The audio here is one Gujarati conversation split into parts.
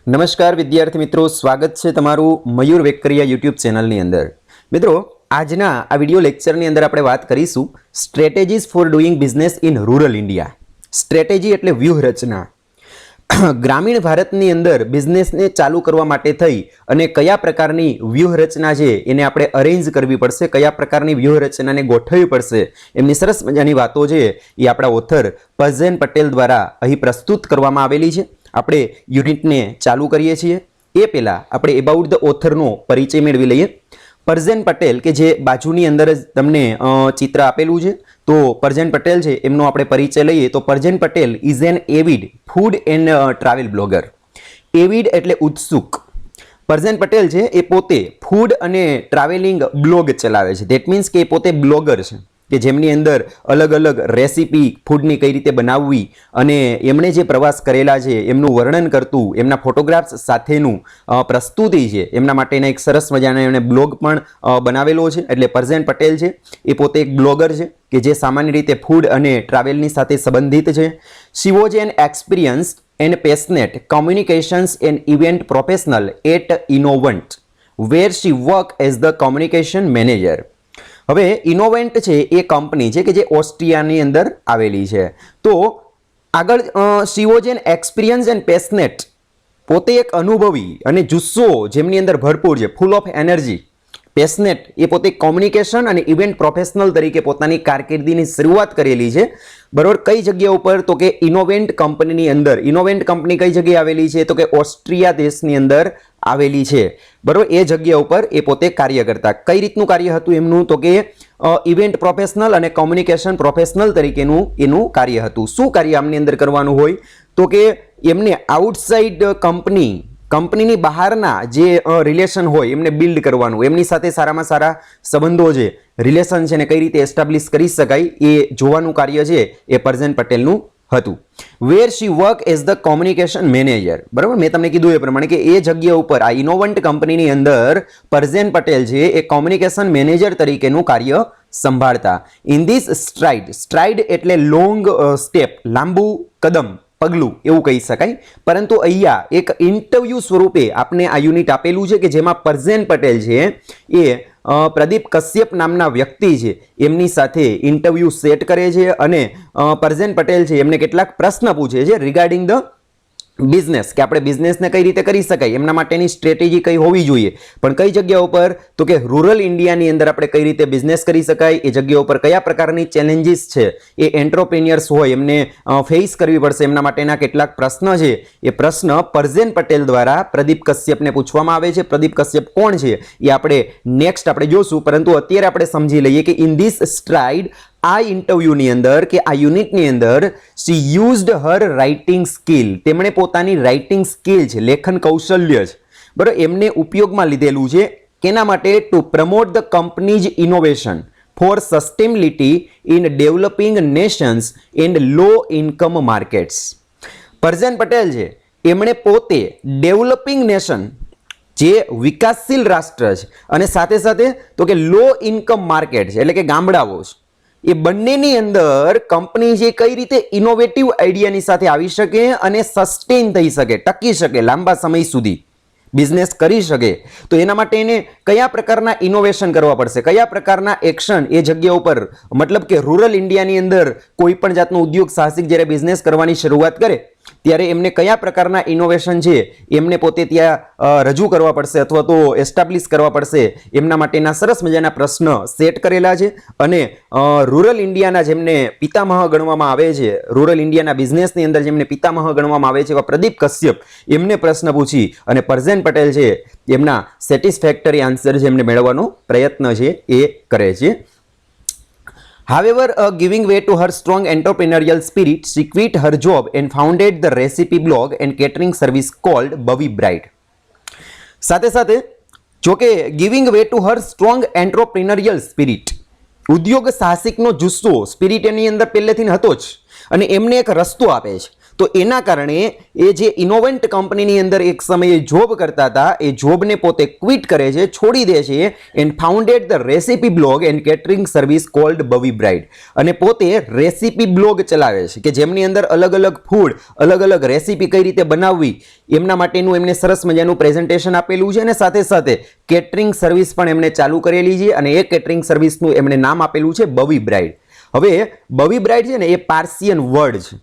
નમસ્કાર વિદ્યાર્થી મિત્રો, સ્વાગત છે તમારું મયુર વેકરિયા યુટ્યુબ ચેનલની અંદર. મિત્રો, આજના આ વિડિયો લેક્ચરની અંદર આપણે વાત કરીશું strategies for doing business in rural India. Strategy એટલે વ્યૂહરચના. ગ્રામીણ ભારતની અંદર બિઝનેસને ચાલુ કરવા માટે થઈ અને કયા પ્રકારની વ્યૂહરચના છે એને આપણે અરેન્જ કરવી પડશે, કયા પ્રકારની વ્યૂહરચનાને ગોઠવવી પડશે, એમની સરસ મજાની વાતો છે એ આપણા ઓથર પઝેન પટેલ દ્વારા અહીં પ્રસ્તુત કરવામાં આવેલી છે. આપણે યુનિટને ચાલુ કરીએ છીએ એ પહેલાં આપણે એબાઉટ ધ ઓથરનો પરિચય મેળવી લઈએ. પરઝેન પટેલ કે જે બાજુની અંદર જ તમને ચિત્ર આપેલું છે, તો પરઝેન પટેલ છે એમનો આપણે પરિચય લઈએ તો Perzen Patel is an avid food and travel blogger. Avid એટલે ઉત્સુક. પરઝેન પટેલ છે એ પોતે ફૂડ અને ટ્રાવેલિંગ બ્લોગ ચલાવે છે. ધેટ મીન્સ કે એ પોતે બ્લોગર છે કે જેમની અંદર અલગ અલગ રેસીપી ફૂડની કઈ રીતે બનાવવી અને એમણે જે પ્રવાસ કરેલા છે એમનું વર્ણન કરતું, એમના ફોટોગ્રાફ્સ સાથેનું પ્રસ્તુતિ છે, એમના માટેના એક સરસ મજાના એમણે બ્લોગ પણ બનાવેલો છે. એટલે પરઝેન પટેલ છે એ પોતે એક બ્લોગર છે કે જે સામાન્ય રીતે ફૂડ અને ટ્રાવેલની સાથે સંબંધિત છે. She was an experienced and passionate communications and event professional at Ennovent where she work as the communication manager. હવે ઇનોવેન્ટ છે એ કંપની છે કે જે ઓસ્ટ્રિયાની અંદર આવેલી છે. તો આગળ she was an experience and passionate, પોતે એક અનુભવી અને જુસ્સો જેમની અંદર ભરપૂર છે, ફૂલ ઓફ એનર્જી. પેશનેટ એ પોતે કોમ્યુનિકેશન અને ઇવેન્ટ પ્રોફેશનલ તરીકે પોતાની કારકિર્દીની શરૂઆત કરેલી છે. બરોબર. કઈ જગ્યા ઉપર? તો કે ઇનોવેન્ટ કંપનીની અંદર. ઇનોવેન્ટ કંપની કઈ જગ્યાએ આવેલી છે? તો કે ઓસ્ટ્રિયા દેશની અંદર આવેલી છે. બરોબર. એ જગ્યા ઉપર એ પોતે કાર્ય કરતા. કઈ રીતનું કાર્ય હતું એમનું? તો કે ઇવેન્ટ પ્રોફેશનલ અને કોમ્યુનિકેશન પ્રોફેશનલ તરીકેનું એનું કાર્ય હતું. શું કાર્ય આમની અંદર કરવાનું હોય? તો કે એમને આઉટસાઇડ કંપનીની બહારના જે રિલેશન હોય એમને બિલ્ડ કરવાનું, એમની સાથે સારામાં સારા સંબંધો છે, રિલેશન છે ને કઈ રીતે એસ્ટાબ્લિશ કરી શકાય એ જોવાનું કાર્ય છે એ પરઝેન પટેલનું હતું. Where she work as the communication manager. બરાબર. મેં તમને કીધું એ પ્રમાણે કે એ જગ્યા ઉપર આ ઇનોવન્ટ કંપનીની અંદર પરઝેન પટેલ છે એ કોમ્યુનિકેશન મેનેજર તરીકેનું કાર્ય સંભાળતા. ઇન ધીસ સ્ટ્રાઇડ એટલે લોંગ સ્ટેપ, લાંબુ કદમ, પગલું એવું કહી શકાય. પરંતુ અહીંયા એક ઇન્ટરવ્યૂ સ્વરૂપે આપને આ યુનિટ આપેલું છે કે જેમાં પરઝેન પટેલ છે એ પ્રદીપ કશ્યપ નામના વ્યક્તિ છે એમની સાથે ઇન્ટરવ્યૂ સેટ કરે છે અને પરઝેન પટેલ છે એમને કેટલાક પ્રશ્ન પૂછે છે રિગાર્ડિંગ ધ બિઝનેસ, કે આપણે બિઝનેસને કઈ રીતે કરી શકાય, એમના માટેની સ્ટ્રેટેજી કઈ હોવી જોઈએ. પણ કઈ જગ્યા ઉપર? તો કે રૂરલ ઇન્ડિયાની અંદર આપણે કઈ રીતે બિઝનેસ કરી શકાય, એ જગ્યા ઉપર કયા પ્રકારની ચેલેન્જીસ છે એ એન્ટરપ્રેન્યોર્સ હોય એમને ફેસ કરવી પડશે, એમના માટેના કેટલાક પ્રશ્ન છે એ પ્રશ્ન પરઝેન પટેલ દ્વારા પ્રદીપ કશ્યપને પૂછવામાં આવે છે. પ્રદીપ કશ્યપ કોણ છે એ આપણે નેક્સ્ટ આપણે જોશું, પરંતુ અત્યારે આપણે સમજી લઈએ કે ઇન ધીસ સ્ટ્રાઇડ, આ ઇન્ટરવ્યુની અંદર કે આ યુનિટની અંદર શી યુઝડ હર રાઇટિંગ સ્કિલ, તેમણે પોતાની રાઇટિંગ સ્કિલ છે, લેખન કૌશલ્ય છે, બરાબર, એમને ઉપયોગમાં લીધેલું છે. કેના માટે? To promote the company's innovation for sustainability in developing nations and low income markets. Perzen Patel છે એમણે પોતે ડેવલપિંગ નેશન, જે વિકાસશીલ રાષ્ટ્ર છે, અને સાથે સાથે તો કે લો ઇન્કમ માર્કેટ છે એટલે કે ગામડાઓ છે, એ બંનેની અંદર કંપની જે કઈ રીતે ઇનોવેટિવ આઈડિયાની સાથે આવી શકે અને સસ્ટેન થઈ શકે, ટકી શકે, લાંબા સમય સુધી બિઝનેસ કરી શકે, તો એના માટે એને કયા પ્રકારના ઇનોવેશન કરવા પડશે, કયા પ્રકારના એક્શન એ જગ્યા ઉપર, મતલબ કે રૂરલ ઇન્ડિયાની અંદર કોઈ પણ જાતનો ઉદ્યોગ સાહસિક જ્યારે બિઝનેસ કરવાની શરૂઆત કરે ત્યારે એમને કયા પ્રકારના ઇનોવેશન છે એમને પોતે ત્યાં રજૂ કરવા પડશે અથવા તો એસ્ટાબ્લિશ કરવા પડશે, એમના માટેના સરસ મજાના પ્રશ્ન સેટ કરેલા છે. અને રૂરલ ઇન્ડિયાના જેમને પિતામહ ગણવામાં આવે છે, રૂરલ ઇન્ડિયાના બિઝનેસની અંદર જેમને પિતામહ ગણવામાં આવે છે એવા પ્રદીપ કશ્યપ એમને પ્રશ્ન પૂછી અને પરઝેન પટેલ છે એમના સેટિસ્ફેક્ટરી આન્સર છે એમને મેળવવાનો પ્રયત્ન છે એ કરે છે. However, giving way to her strong entrepreneurial spirit, she quit her job and founded the recipe blog and catering service called Bubby Bride. સાથે સાથે જોકે giving way to her strong entrepreneurial spirit, ઉદ્યોગ સાહસિકનો જુસ્સો, સ્પિરિટ એની અંદર પહેલેથી હતો જ, અને એમને એક રસ્તો આપે છે. તો એના કારણે એ જે ઇનોવેન્ટ કંપનીની અંદર એક સમયે જોબ કરતા હતા એ જોબને પોતે ક્વિટ કરે છે, છોડી દે છે and founded the recipe blog and catering service called Bawi Bride. અને પોતે રેસિપી બ્લોગ ચલાવે છે કે જેમની અંદર અલગ અલગ ફૂડ, અલગ અલગ રેસિપી કઈ રીતે બનાવવી એમના માટેનું એમને સરસ મજાનું પ્રેઝન્ટેશન આપેલું છે અને સાથે સાથે કેટરિંગ સર્વિસ પણ એમણે ચાલુ કરેલી છે અને એ કેટરિંગ સર્વિસનું એમણે નામ આપેલું છે બવી બ્રાઇડ. હવે બવી બ્રાઇડ છે ને એ પાર્સિયન વર્ડ છે,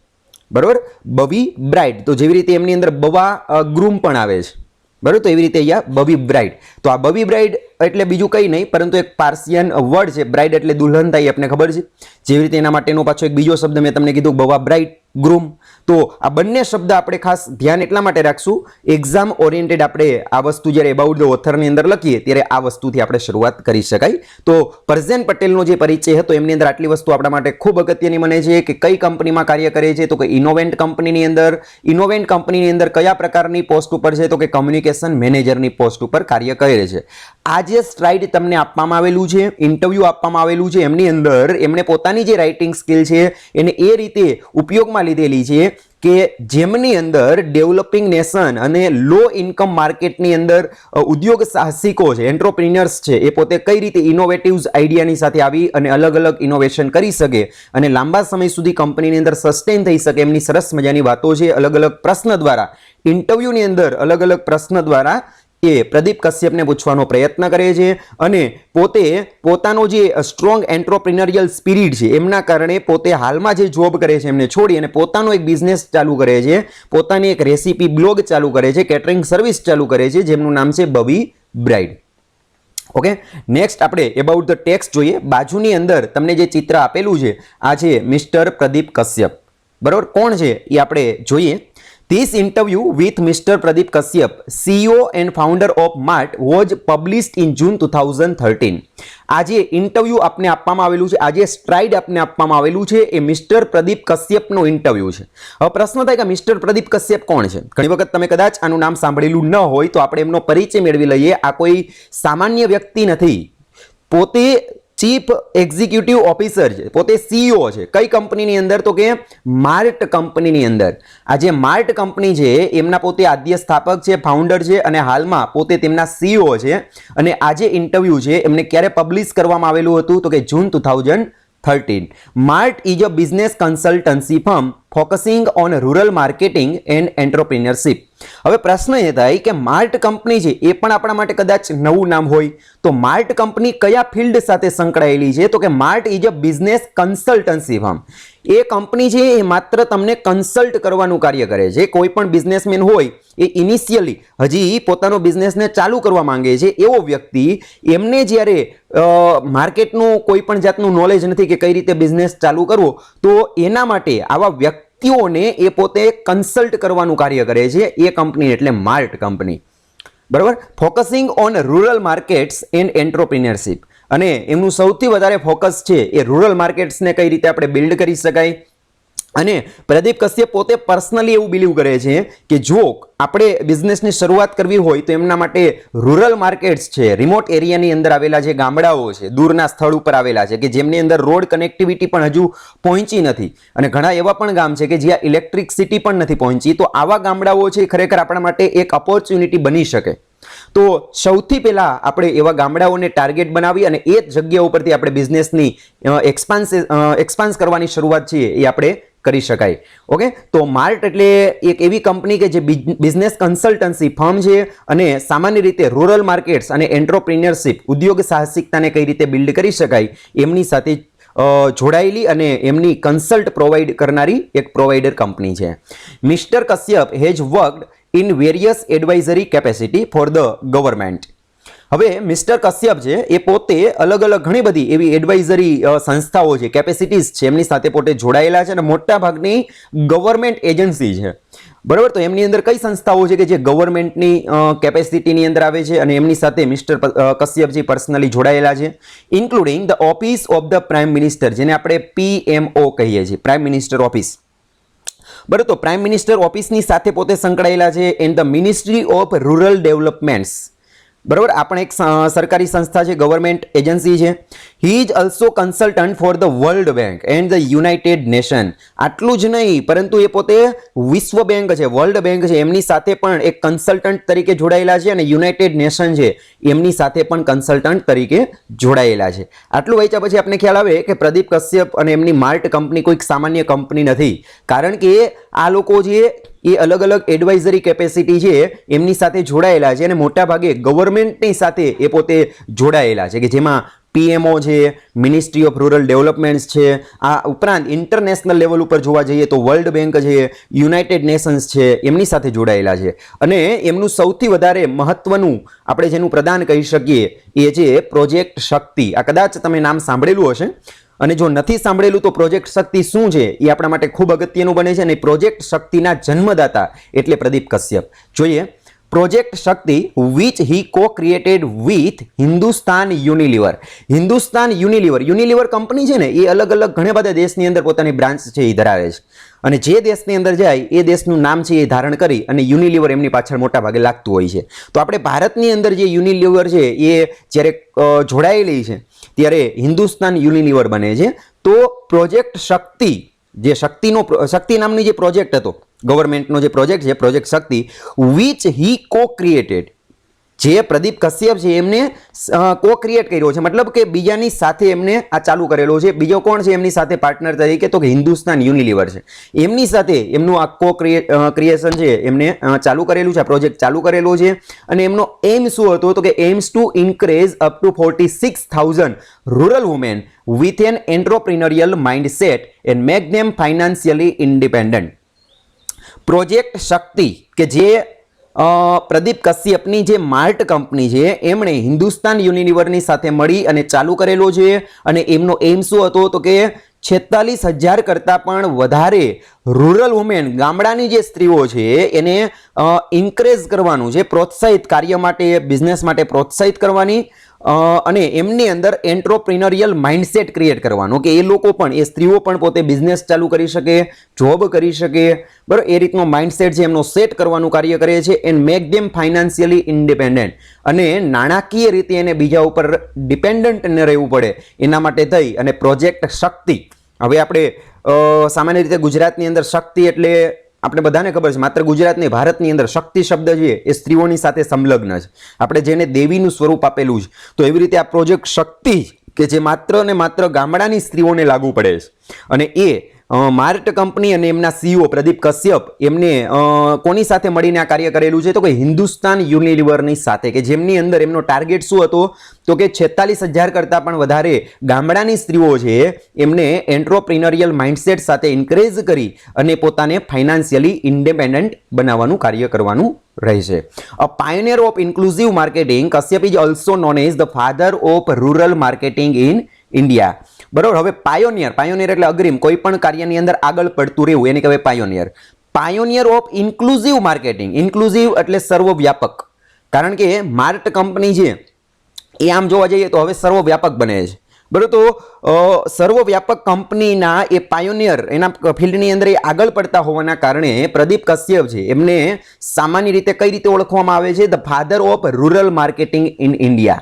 બરોબર. બવી બ્રાઇડ તો જેવી રીતે એમની અંદર બવા ગ્રૂમ પણ આવે છે, બરોબર, તો એવી રીતે અહીંયા બવી બ્રાઇડ. તો આ બવી બ્રાઇડ એટલે બીજું કંઈ નહીં પરંતુ એક પાર્સિયન વર્ડ છે. બ્રાઇડ એટલે દુલ્હન થાય આપણને ખબર છે. જેવી રીતે એના માટેનો પાછો એક બીજો શબ્દ મેં તમને કીધું બવા બ્રાઇડ, ગ્રૂમ. તો આ બંને શબ્દ આપણે ખાસ ધ્યાન એટલા માટે રાખશું, એક્ઝામ ઓરિએન્ટેડ આપણે આ વસ્તુ જ્યારે અબાઉટ ધ ઓથરની અંદર લખીએ ત્યારે આ વસ્તુથી આપણે શરૂઆત કરી શકાય. તો પરઝેન પટેલનો જે પરિચય હતો એમની અંદર આટલી વસ્તુ આપણા માટે ખૂબ અગત્યની મને છે કે કઈ કંપનીમાં કાર્ય કરે છે, તો કે ઇનોવેન્ટ કંપનીની અંદર. ઇનોવેન્ટ કંપનીની અંદર કયા પ્રકારની પોસ્ટ ઉપર છે, તો કે કમ્યુનિકેશન મેનેજરની પોસ્ટ ઉપર કાર્ય કરે છે. આ જે સ્લાઇડ તમને આપવામાં આવેલું છે, ઇન્ટરવ્યૂ આપવામાં આવેલું છે, એમની અંદર એમણે પોતાની જે રાઇટિંગ સ્કિલ છે એને એ રીતે ઉપયોગમાં લીધેલી છે કે જેમની અંદર ડેવલપિંગ નેશન અને લો ઇન્કમ માર્કેટની અંદર ઉદ્યોગ સાહસિકો છે, એન્ટરપ્રિન્યોર્સ છે, એ પોતે કઈ રીતે ઇનોવેટિવ્સ આઈડિયાની સાથે આવી અને અલગ અલગ ઇનોવેશન કરી શકે અને લાંબા સમય સુધી કંપનીની અંદર સસ્ટેન થઈ શકે એમની સરસ મજાની વાતો છે. અલગ અલગ પ્રશ્ન દ્વારા, ઇન્ટરવ્યૂની અંદર અલગ અલગ પ્રશ્ન દ્વારા એ પ્રદીપ કશ્યપને પૂછવાનો પ્રયત્ન કરે છે અને પોતે પોતાનો જે સ્ટ્રોંગ એન્ટરપ્રિનરિયલ સ્પિરિટ છે એમના કારણે પોતે હાલમાં જે જોબ કરે છે એમને છોડી અને પોતાનો એક બિઝનેસ ચાલુ કરે છે, પોતાની એક રેસીપી બ્લોગ ચાલુ કરે છે, કેટરિંગ સર્વિસ ચાલુ કરે છે જેમનું નામ છે બવી બ્રાઇડ. ઓકે, નેક્સ્ટ આપણે એબાઉટ ધ ટેક્સ્ટ જોઈએ. બાજુની અંદર તમને જે ચિત્ર આપેલું છે આ છે મિસ્ટર પ્રદીપ કશ્યપ, બરોબર. કોણ છે એ આપણે જોઈએ. This interview with Mr. Pradeep Kashyap, CEO and founder of Mart, was published in June 2013. આ જે ઇન્ટરવ્યૂ આપને આપવામાં આવેલું છે, આ જે સ્ટ્રાઇડ આપને આપવામાં આવેલું છે એ મિસ્ટર પ્રદીપ કશ્યપનો ઇન્ટરવ્યૂ છે. હવે પ્રશ્ન થાય કે મિસ્ટર પ્રદીપ કશ્યપ કોણ છે? ઘણી વખત તમે કદાચ આનું નામ સાંભળેલું ન હોય તો આપણે એમનો પરિચય મેળવી લઈએ. આ કોઈ સામાન્ય વ્યક્તિ નથી, પોતે ચીફ એક્ઝિક્યુટિવ ઓફિસર છે, પોતે સીઈઓ છે. કઈ કંપનીની અંદર? તો કે માર્ટ કંપનીની અંદર. આ જે માર્ટ કંપની છે એમના પોતે આદ્ય સ્થાપક છે, ફાઉન્ડર છે અને હાલમાં પોતે તેમના સીઈઓ છે. અને આ જે ઇન્ટરવ્યૂ છે એમને ક્યારે પબ્લિશ કરવામાં આવેલું હતું? તો કે જૂન 2013. Mart is a business consultancy firm focusing on rural marketing and entrepreneurship. હવે પ્રશ્ન એ થાય કે માર્ટ કંપની છે એ પણ આપણા માટે કદાચ નવું નામ હોય તો માર્ટ કંપની કયા ફિલ્ડ સાથે સંકળાયેલી છે? તો કે Mart is a business consultancy firm. A company છે એ માત્ર તમને કન્સલ્ટ કરવાનું કાર્ય કરે છે. કોઈ પણ બિઝનેસમેન હોય એ ઇનિશિયલી હજી પોતાનો બિઝનેસને ચાલુ કરવા માંગે છે એવો વ્યક્તિ, એમને જ્યારે માર્કેટનું કોઈ પણ જાતનું નોલેજ નથી કે કઈ રીતે બિઝનેસ ચાલુ કરવો, તો એના માટે આવા વ્યક્તિઓને એ પોતે કન્સલ્ટ કરવાનું કાર્ય કરે છે. એ કંપની એટલે માર્ટ કંપની, બરાબર. Focusing on rural markets and entrepreneurship. અને એમનું સૌથી વધારે ફોકસ છે એ રૂરલ માર્કેટ્સને કઈ રીતે આપણે બિલ્ડ કરી શકાય. અને પ્રદીપ કશ્યપ પોતે પર્સનલી એવું બિલીવ કરે છે કે જો આપણે બિઝનેસની શરૂઆત કરવી હોય તો એમના માટે રૂરલ માર્કેટ્સ છે, રિમોટ એરિયાની અંદર આવેલા જે ગામડાઓ છે, દૂરના સ્થળ ઉપર આવેલા છે કે જેમની અંદર રોડ કનેક્ટિવિટી પણ હજુ પહોંચી નથી અને ઘણા એવા પણ ગામ છે કે જ્યાં ઇલેક્ટ્રિસિટી પણ નથી પહોંચી, તો આવા ગામડાઓ છે ખરેખર આપણા માટે એક ઓપોર્ચ્યુનિટી બની શકે. તો સૌથી પહેલા આપણે એવા ગામડાઓને ટાર્ગેટ બનાવી અને એ જગ્યા ઉપરથી આપણે બિઝનેસની એક્સપાન્સ કરવાની શરૂઆત છે એ આપણે કરી શકાય. ઓકે, તો માર્ટ એટલે એક એવી કંપની કે જે બિઝનેસ કન્સલ્ટન્સી ફર્મ છે અને સામાન્ય રીતે રૂરલ માર્કેટ્સ અને એન્ટરપ્રિન્યોરશિપ, ઉદ્યોગ સાહસિકતાને કઈ રીતે બિલ્ડ કરી શકાય એમની સાથે જોડાયેલી અને એમની કન્સલ્ટ પ્રોવાઈડ કરનારી એક પ્રોવાઈડર કંપની છે. Mister Kashyap has worked in various advisory capacity for the government. હવે મિસ્ટર કશ્યપ છે એ પોતે અલગ અલગ ઘણી બધી એવી એડવાઇઝરી સંસ્થાઓ છે, કેપેસિટીઝ છે, એમની સાથે પોતે જોડાયેલા છે અને મોટા ભાગની ગવર્મેન્ટ એજન્સી છે, બરાબર. તો એમની અંદર કઈ સંસ્થાઓ છે કે જે ગવર્મેન્ટની કેપેસિટીની અંદર આવે છે અને એમની સાથે મિસ્ટર કશ્યપજી પર્સનલી જોડાયેલા છે. Including the office of the prime minister, જેને આપણે PMO કહીએ છીએ, પ્રાઇમ મિનિસ્ટર ઓફિસ, બરાબર. તો પ્રાઇમ મિનિસ્ટર ઓફિસની સાથે પોતે સંકળાયેલા છે. And the ministry of rural developments, બરાબર, આ પણ એક સરકારી સંસ્થા છે, ગવર્મેન્ટ એજન્સી છે. He is also consultant for the world bank and the United nation. આટલું જ નહીં, પરંતુ એ પોતે વિશ્વ બેંક છે, વર્લ્ડ બેંક છે, એમની સાથે પણ એક કન્સલ્ટન્ટ તરીકે જોડાયેલા છે, અને યુનાઇટેડ નેશન છે એમની સાથે પણ કન્સલ્ટન્ટ તરીકે જોડાયેલા છે. આટલું વાંચ્યા પછી આપણે ખ્યાલ આવે કે પ્રદીપ કશ્યપ અને એમની માર્ટ કંપની કોઈક સામાન્ય કંપની નથી, કારણ કે આ લોકો જે એ અલગ અલગ એડવાઇઝરી કેપેસિટી છે એમની સાથે જોડાયેલા છે, અને મોટા ભાગે ગવર્મેન્ટની સાથે એ પોતે જોડાયેલા છે, કે જેમાં પીએમઓ છે, મિનિસ્ટ્રી ઓફ રૂરલ ડેવલપમેન્ટ્સ છે, આ ઉપરાંત ઇન્ટરનેશનલ લેવલ ઉપર જોવા જઈએ તો વર્લ્ડ બેંક છે, યુનાઇટેડ નેશન્સ છે, એમની સાથે જોડાયેલા છે. અને એમનું સૌથી વધારે મહત્વનું આપણે જેનું પ્રદાન કહી શકીએ એ છે પ્રોજેક્ટ શક્તિ. આ કદાચ તમે નામ સાંભળેલું હશે, અને જો નથી સાંભળેલું તો પ્રોજેક્ટ શક્તિ શું છે એ આપણા માટે ખૂબ અગત્યનું બને છે. અને પ્રોજેક્ટ શક્તિના જન્મદાતા એટલે પ્રદીપ કશ્યપ. જોઈએ પ્રોજેક્ટ શક્તિ વિચ હી કો created with Hindustan Unilever. Hindustan Unilever company છે ને એ અલગ અલગ ઘણા બધા દેશની અંદર પોતાની બ્રાન્ચ છે એ ધરાવે છે, અને જે દેશની અંદર જાય એ દેશનું નામ છે એ ધારણ કરી અને યુનિલિવર એમની પાછળ મોટા ભાગે લાગતું હોય છે. તો આપણે ભારતની અંદર જે યુનિલિવર છે એ જ્યારે જોડાયેલી છે ત્યારે હિન્દુસ્તાન યુનિલિવર બને છે. તો પ્રોજેક્ટ શક્તિ, જે શક્તિ નામની જે પ્રોજેક્ટ હતો ગવર્મેન્ટનો જે પ્રોજેક્ટ છે, પ્રોજેક્ટ શક્તિ, વિચ હી કો ક્રિએટેડ, જે પ્રદીપ કશ્યપ છે એમને કો ક્રિએટ કર્યો છે, મતલબ કે બીજાની સાથે એમને આ ચાલુ કરેલો છે. બીજો કોણ છે એમની સાથે પાર્ટનર તરીકે? તો કે હિન્દુસ્તાન યુનિલિવર છે, એમની સાથે એમનું આ કો ક્રિએશન છે એમને ચાલુ કરેલું છે, આ પ્રોજેક્ટ ચાલુ કરેલો છે. અને એમનો એમ શું હતો? તો કે aims to increase up to 46,000 rural women with an entrepreneurial mindset and make them financially independent. Project Shakti કે જે પ્રદીપ કશ્યપની જે માર્ટ કંપની છે એમણે હિન્દુસ્તાન યુનિલિવરની સાથે મળી અને ચાલુ કરેલો છે. અને એમનો એમ શું હતો? તો કે 46,000 કરતાં પણ વધારે રૂરલ વુમેન, ગામડાની જે સ્ત્રીઓ છે એને ઇન્કરેજ કરવાનું છે, પ્રોત્સાહિત, કાર્ય માટે, બિઝનેસ માટે પ્રોત્સાહિત કરવાની, અને એમની અંદર એન્ટરપ્રિનરિયલ માઇન્ડસેટ ક્રિએટ કરવાનો, કે એ લોકો પણ, એ સ્ત્રીઓ પણ પોતે બિઝનેસ ચાલુ કરી શકે, જોબ કરી શકે, બરાબર, એ રીતનો માઇન્ડસેટ છે એમનો સેટ કરવાનું કાર્ય કરે છે. And make them financially independent, અને નાણાકીય રીતે એને બીજા ઉપર ડિપેન્ડન્ટ ન રહેવું પડે એના માટે થઈ અને પ્રોજેક્ટ શક્તિ. હવે આપણે સામાન્ય રીતે ગુજરાતની અંદર શક્તિ એટલે આપણે બધાને ખબર છે, માત્ર ગુજરાત નહીં ભારતની અંદર શક્તિ શબ્દ છે એ સ્ત્રીઓની સાથે સંલગ્ન છે, આપણે જેને દેવીનું સ્વરૂપ આપેલું છે. તો એવી રીતે આ પ્રોજેક્ટ શક્તિ કે જે માત્ર ને માત્ર ગામડાની સ્ત્રીઓને લાગુ પડે છે, અને એ માર્ટ કંપની અને એમના સીઈઓ પ્રદીપ કશ્યપ એમને કોની સાથે મળીને આ કાર્ય કરેલું છે? તો કે હિન્દુસ્તાન યુનિલિવરની સાથે, કે જેમની અંદર એમનો ટાર્ગેટ શું હતો? તો કે 46,000 કરતાં પણ વધારે ગામડાની સ્ત્રીઓ છે એમને એન્ટરપ્રિનરિયલ માઇન્ડસેટ સાથે ઇન્કરેજ કરી અને પોતાને ફાઇનાન્શિયલી ઇન્ડિપેન્ડન્ટ બનાવવાનું કાર્ય કરવાનું રહેશે. A pioneer of inclusive marketing, Kashyap is also known as the father of rural marketing in India. બરોબર. હવે પાયોનિયર એટલે અગ્રીમ, કોઈ પણ કાર્યની અંદર આગળ પડતું રહેવું એને કહેવાય pioneer. Pioneer of inclusive marketing, inclusive એટલે સર્વવ્યાપક, કારણ કે માર્ટ કંપની છે એ આમ જોવા જઈએ તો હવે સર્વવ્યાપક બને છે, બરોબર. તો સર્વવ્યાપક કંપનીના એ પાયોનિયર, એના ફિલ્ડની અંદર એ આગળ પડતા હોવાના કારણે પ્રદીપ કશ્યપ છે એમને સામાન્ય રીતે કઈ રીતે ઓળખવામાં આવે છે? The father of rural marketing in India.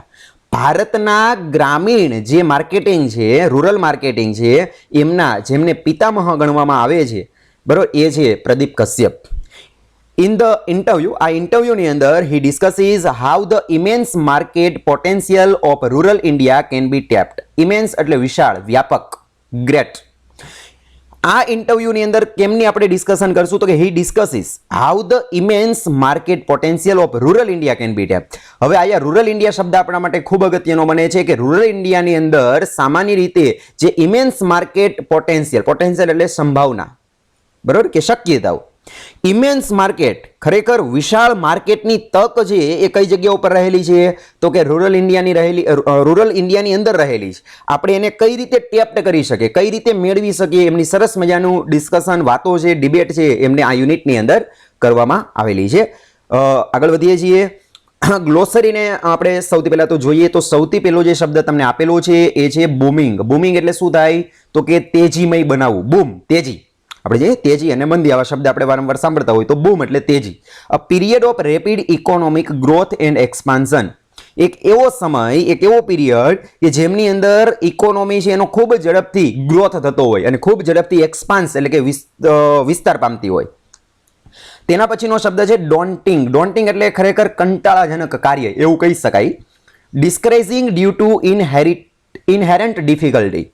ભારતના ગ્રામીણ જે માર્કેટિંગ છે, રૂરલ માર્કેટિંગ છે, એમના જેમને પિતામહ ગણવામાં આવે છે, બરોબર, એ છે Pradeep Kashyap. In the interview, આ ઇન્ટરવ્યુની અંદર he discusses how the immense market potential of rural India can be tapped. Immense એટલે વિશાળ, વ્યાપક, ગ્રેટ. આ ઇન્ટરવ્યુની અંદર કેમની આપણે ડિસ્કશન કરશું? તો કે he discusses how the immense market potential of rural India can be tap. હવે અહીંયા રૂરલ ઇન્ડિયા શબ્દ આપણા માટે ખૂબ અગત્યનો બને છે, કે રૂરલ ઇન્ડિયાની અંદર સામાન્ય રીતે જે ઇમેન્સ માર્કેટ પોટેન્શિયલ એટલે સંભાવના, બરોબર, કે શક્યતાઓ. ઇમેન્સ માર્કેટ, ખરેખર વિશાળ માર્કેટની તક છે એ કઈ જગ્યા ઉપર રહેલી છે? તો કે રૂરલ ઇન્ડિયાની અંદર રહેલી છે. આપણે એને કઈ રીતે ટેપ્ડ કરી શકીએ, કઈ રીતે મેળવી શકીએ, એમની સરસ મજાનું ડિસ્કશન, વાતો છે, ડિબેટ છે, એમને આ યુનિટની અંદર કરવામાં આવેલી છે. આગળ વધીએ છીએ. ગ્લોસરીને આપણે સૌથી પહેલા તો જોઈએ તો સૌથી પહેલો જે શબ્દ તમને આપેલો છે એ છે બૂમિંગ. બૂમિંગ એટલે શું થાય? તો કે તેજીમય બનાવવું. બૂમ, તેજી. આપણે જે તેજી અને મંદી આવા શબ્દ આપણે વારંવાર સાંભળતા હોય તો બૂમ એટલે તેજી. A period of rapid economic growth and expansion. એક એવો સમય, એક એવો પીરિયડ કે જેમની અંદર ઇકોનોમી છે એનો ખૂબ ઝડપથી ગ્રોથ થતો હોય અને ખૂબ ઝડપથી એક્સપાન્સ એટલે કે વિસ્તાર પામતી હોય. તેના પછીનો શબ્દ છે ડોન્ટિંગ. ડોન્ટિંગ એટલે ખરેખર કંટાળાજનક કાર્ય એવું કહી શકાય. ડિસ્કરેજિંગ ડ્યુ ટુ ઇનહેરન્ટ ડિફિકલ્ટી.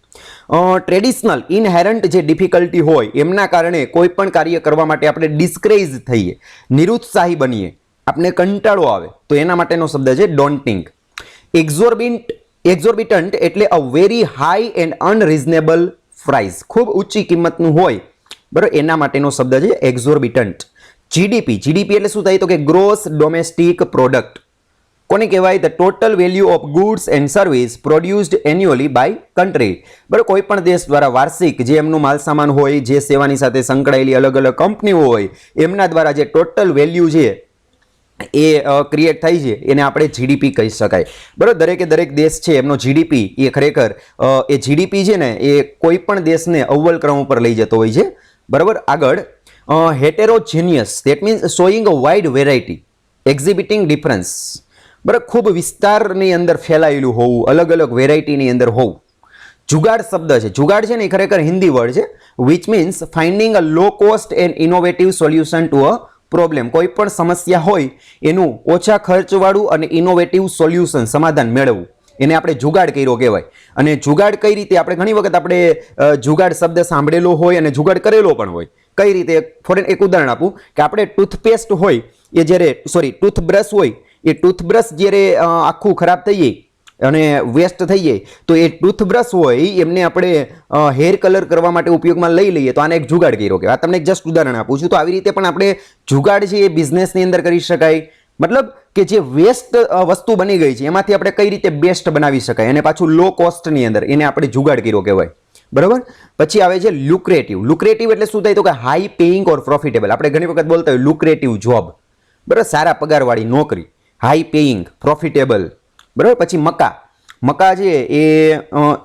ટ્રેડિશનલ ઇનહેરન્ટ જે ડિફિકલ્ટી હોય એમના કારણે કોઈ પણ કાર્ય કરવા માટે આપણે ડિસ્કરેજ થઈએ, નિરુત્સાહી બનીએ, આપણે કંટાળો આવે, તો એના માટેનો શબ્દ છે ડોન્ટિંગ. એક્ઝોર્બિટન્ટ એટલે a very high and unreasonable price, ખૂબ ઊંચી કિંમતનું હોય, બરાબર, એના માટેનો શબ્દ છે એક્ઝોર્બિટન્ટ. જીડીપી. જીડીપી એટલે શું થાય તો કે ગ્રોસ ડોમેસ્ટિક પ્રોડક્ટ. કોને કહેવાય? The total value of goods and service produced annually by country. બરાબર, કોઈ પણ દેશ દ્વારા વાર્ષિક જે એમનું માલસામાન હોય, જે સેવાની સાથે સંકળાયેલી અલગ અલગ કંપનીઓ હોય, એમના દ્વારા જે ટોટલ વેલ્યુ છે એ ક્રિએટ થાય છે એને આપણે જીડીપી કહી શકાય. બરાબર, દરેક દેશ છે એમનો જીડીપી એ ખરેખર એ જીડીપી છે ને એ કોઈ પણ દેશને અવ્વલ ક્રમ ઉપર લઈ જતો હોય છે. બરાબર, આગળ heterogeneous, that means showing a wide variety, exhibiting difference. બરાબર, ખૂબ વિસ્તારની અંદર ફેલાયેલું હોવું, અલગ અલગ વેરાયટીની અંદર હોવું. જુગાડ શબ્દ છે. જુગાડ છે ને એ ખરેખર હિન્દી વર્ડ છે, which means finding a low cost and innovative solution to a problem. કોઈ પણ સમસ્યા હોય એનું ઓછા ખર્ચવાળું અને ઇનોવેટિવ સોલ્યુશન, સમાધાન મેળવવું, એને આપણે જુગાડ કર્યો કહેવાય. અને જુગાડ કઈ રીતે, આપણે ઘણી વખત આપણે જુગાડ શબ્દ સાંભળેલો હોય અને જુગાડ કરેલો પણ હોય. કઈ રીતે? ફોર એક ઉદાહરણ આપું કે આપણે ટૂથપેસ્ટ હોય એ જ્યારે ટૂથબ્રશ હોય, એ ટૂથબ્રશ જ્યારે આખું ખરાબ થઈ જાય અને વેસ્ટ થઈ જાય તો એ ટૂથબ્રશ હોય એમને આપણે હેર કલર કરવા માટે ઉપયોગમાં લઈ લઈએ, તો આને એક જુગાડ કર્યો કે આ તમને એક જસ્ટ ઉદાહરણ આપું છું. તો આવી રીતે પણ આપણે જુગાડ છે એ બિઝનેસની અંદર કરી શકાય. મતલબ કે જે વેસ્ટ વસ્તુ બની ગઈ છે એમાંથી આપણે કઈ રીતે બેસ્ટ બનાવી શકાય અને પાછું લો કોસ્ટની અંદર, એને આપણે જુગાડ કર્યો કહેવાય. બરાબર, પછી આવે છે લુક્રેટિવ. લુક્રેટિવ એટલે શું થાય તો કે હાઈ પેઇંગ ઓર પ્રોફિટેબલ. આપણે ઘણી વખત બોલતા હોય લુક્રેટિવ જોબ, બરાબર, સારા પગારવાળી નોકરી, હાઈ પેઇંગ, પ્રોફિટેબલ. બરાબર, પછી મકા. મકા છે એ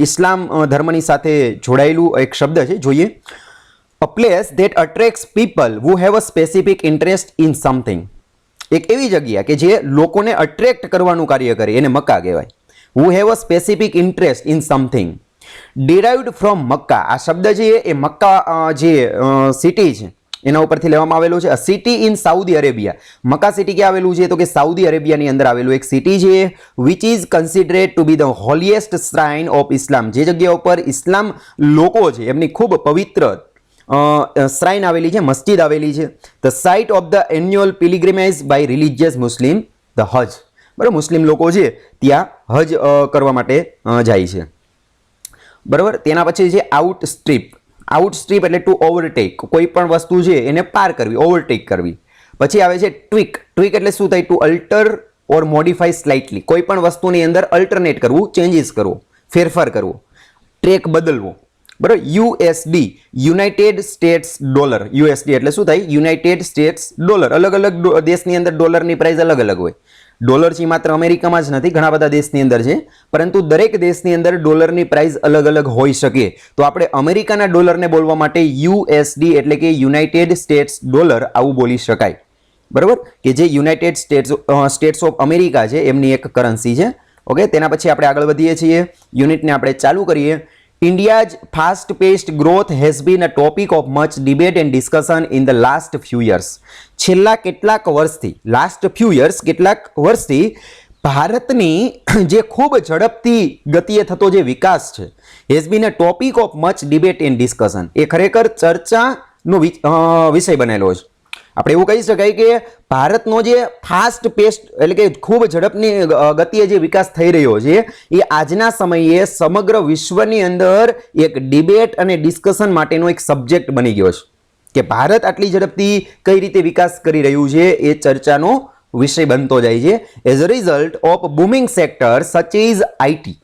ઇસ્લામ ધર્મની સાથે જોડાયેલું એક શબ્દ છે, જોઈએ. A place that attracts people who have a specific interest in something. એક એવી જગ્યા કે જે લોકોને અટ્રેક્ટ કરવાનું કાર્ય કરે એને મક્કા કહેવાય. હુ have a specific interest in something. Derived from Mecca. આ શબ્દ છે એ મક્કા જે સિટી છે એના ઉપરથી લેવામાં આવેલું છે. City in Saudi Arabia. Mecca city ક્યાં આવેલું છે તો કે સાઉદી અરેબિયાની અંદર આવેલું એક સિટી છે, which is considered to be the holiest shrine of Islam. જે જગ્યા ઉપર ઇસ્લામ લોકો છે એમની ખૂબ પવિત્ર શ્રાઇન આવેલી છે, મસ્જિદ આવેલી છે. The site of the annual pilgrimage by religious Muslim, the Hajj. બરાબર, મુસ્લિમ લોકો છે ત્યાં હજ કરવા માટે જાય છે. બરાબર, તેના પછી છે આઉટસ્ટ્રીપ. આઉટસ્ટ્રીપ એટલે ટુ ઓવરટેક, કોઈ પણ વસ્તુ છે એને પાર કરવી, ઓવરટેક કરવી. પછી આવે છે ટ્વીક. ટ્વીક એટલે શું થાય? ટુ અલ્ટર ઓર મોડિફાઈ સ્લાઇટલી. કોઈ પણ વસ્તુની અંદર અલ્ટરનેટ કરવું, ચેન્જીસ કરવો, ફેરફાર કરવો, ટ્રેક બદલવો. બરાબર, USD, United states dollar. USD એટલે શું થાય? United states dollar. અલગ અલગ દેશની અંદર ડોલરની પ્રાઇસ અલગ અલગ હોય. ડોલર છે માત્ર અમેરિકામાં જ નથી, ઘણા બધા દેશની અંદર છે, પરંતુ દરેક દેશની અંદર ડોલરની પ્રાઇસ અલગ અલગ હોઈ શકે. તો આપણે અમેરિકાના ડોલરને બોલવા માટે યુએસડી એટલે કે યુનાઇટેડ સ્ટેટ્સ ડોલર આવું બોલી શકાય. બરાબર, કે જે યુનાઇટેડ સ્ટેટ્સ ઓફ અમેરિકા છે એમની એક કરન્સી છે. ઓકે, તેના પછી આપણે આગળ વધીએ છીએ, યુનિટને આપણે ચાલુ કરીએ. India's fast-paced growth has been a topic of much debate and discussion in the last few years. છેલ્લા કેટલાક વર્ષથી, last few years, કેટલાક વર્ષથી ભારતની જે ખૂબ ઝડપથી ગતિએ થતો જે વિકાસ છે, has been a topic of much debate and discussion. એ ખરેખર ચર્ચાનો વિષય બનેલો છે. આપણે એવું કહી શકાય કે ભારતનો જે ફાસ્ટ પેસ્ટ એટલે કે ખૂબ ઝડપની ગતિએ જે વિકાસ થઈ રહ્યો છે એ આજના સમયે સમગ્ર વિશ્વની અંદર એક ડિબેટ અને ડિસ્કશન માટેનો એક સબ્જેક્ટ બની ગયો છે કે ભારત આટલી ઝડપથી કઈ રીતે વિકાસ કરી રહ્યું છે એ ચર્ચાનો વિષય બનતો જાય છે. As a result of booming sector such is IT.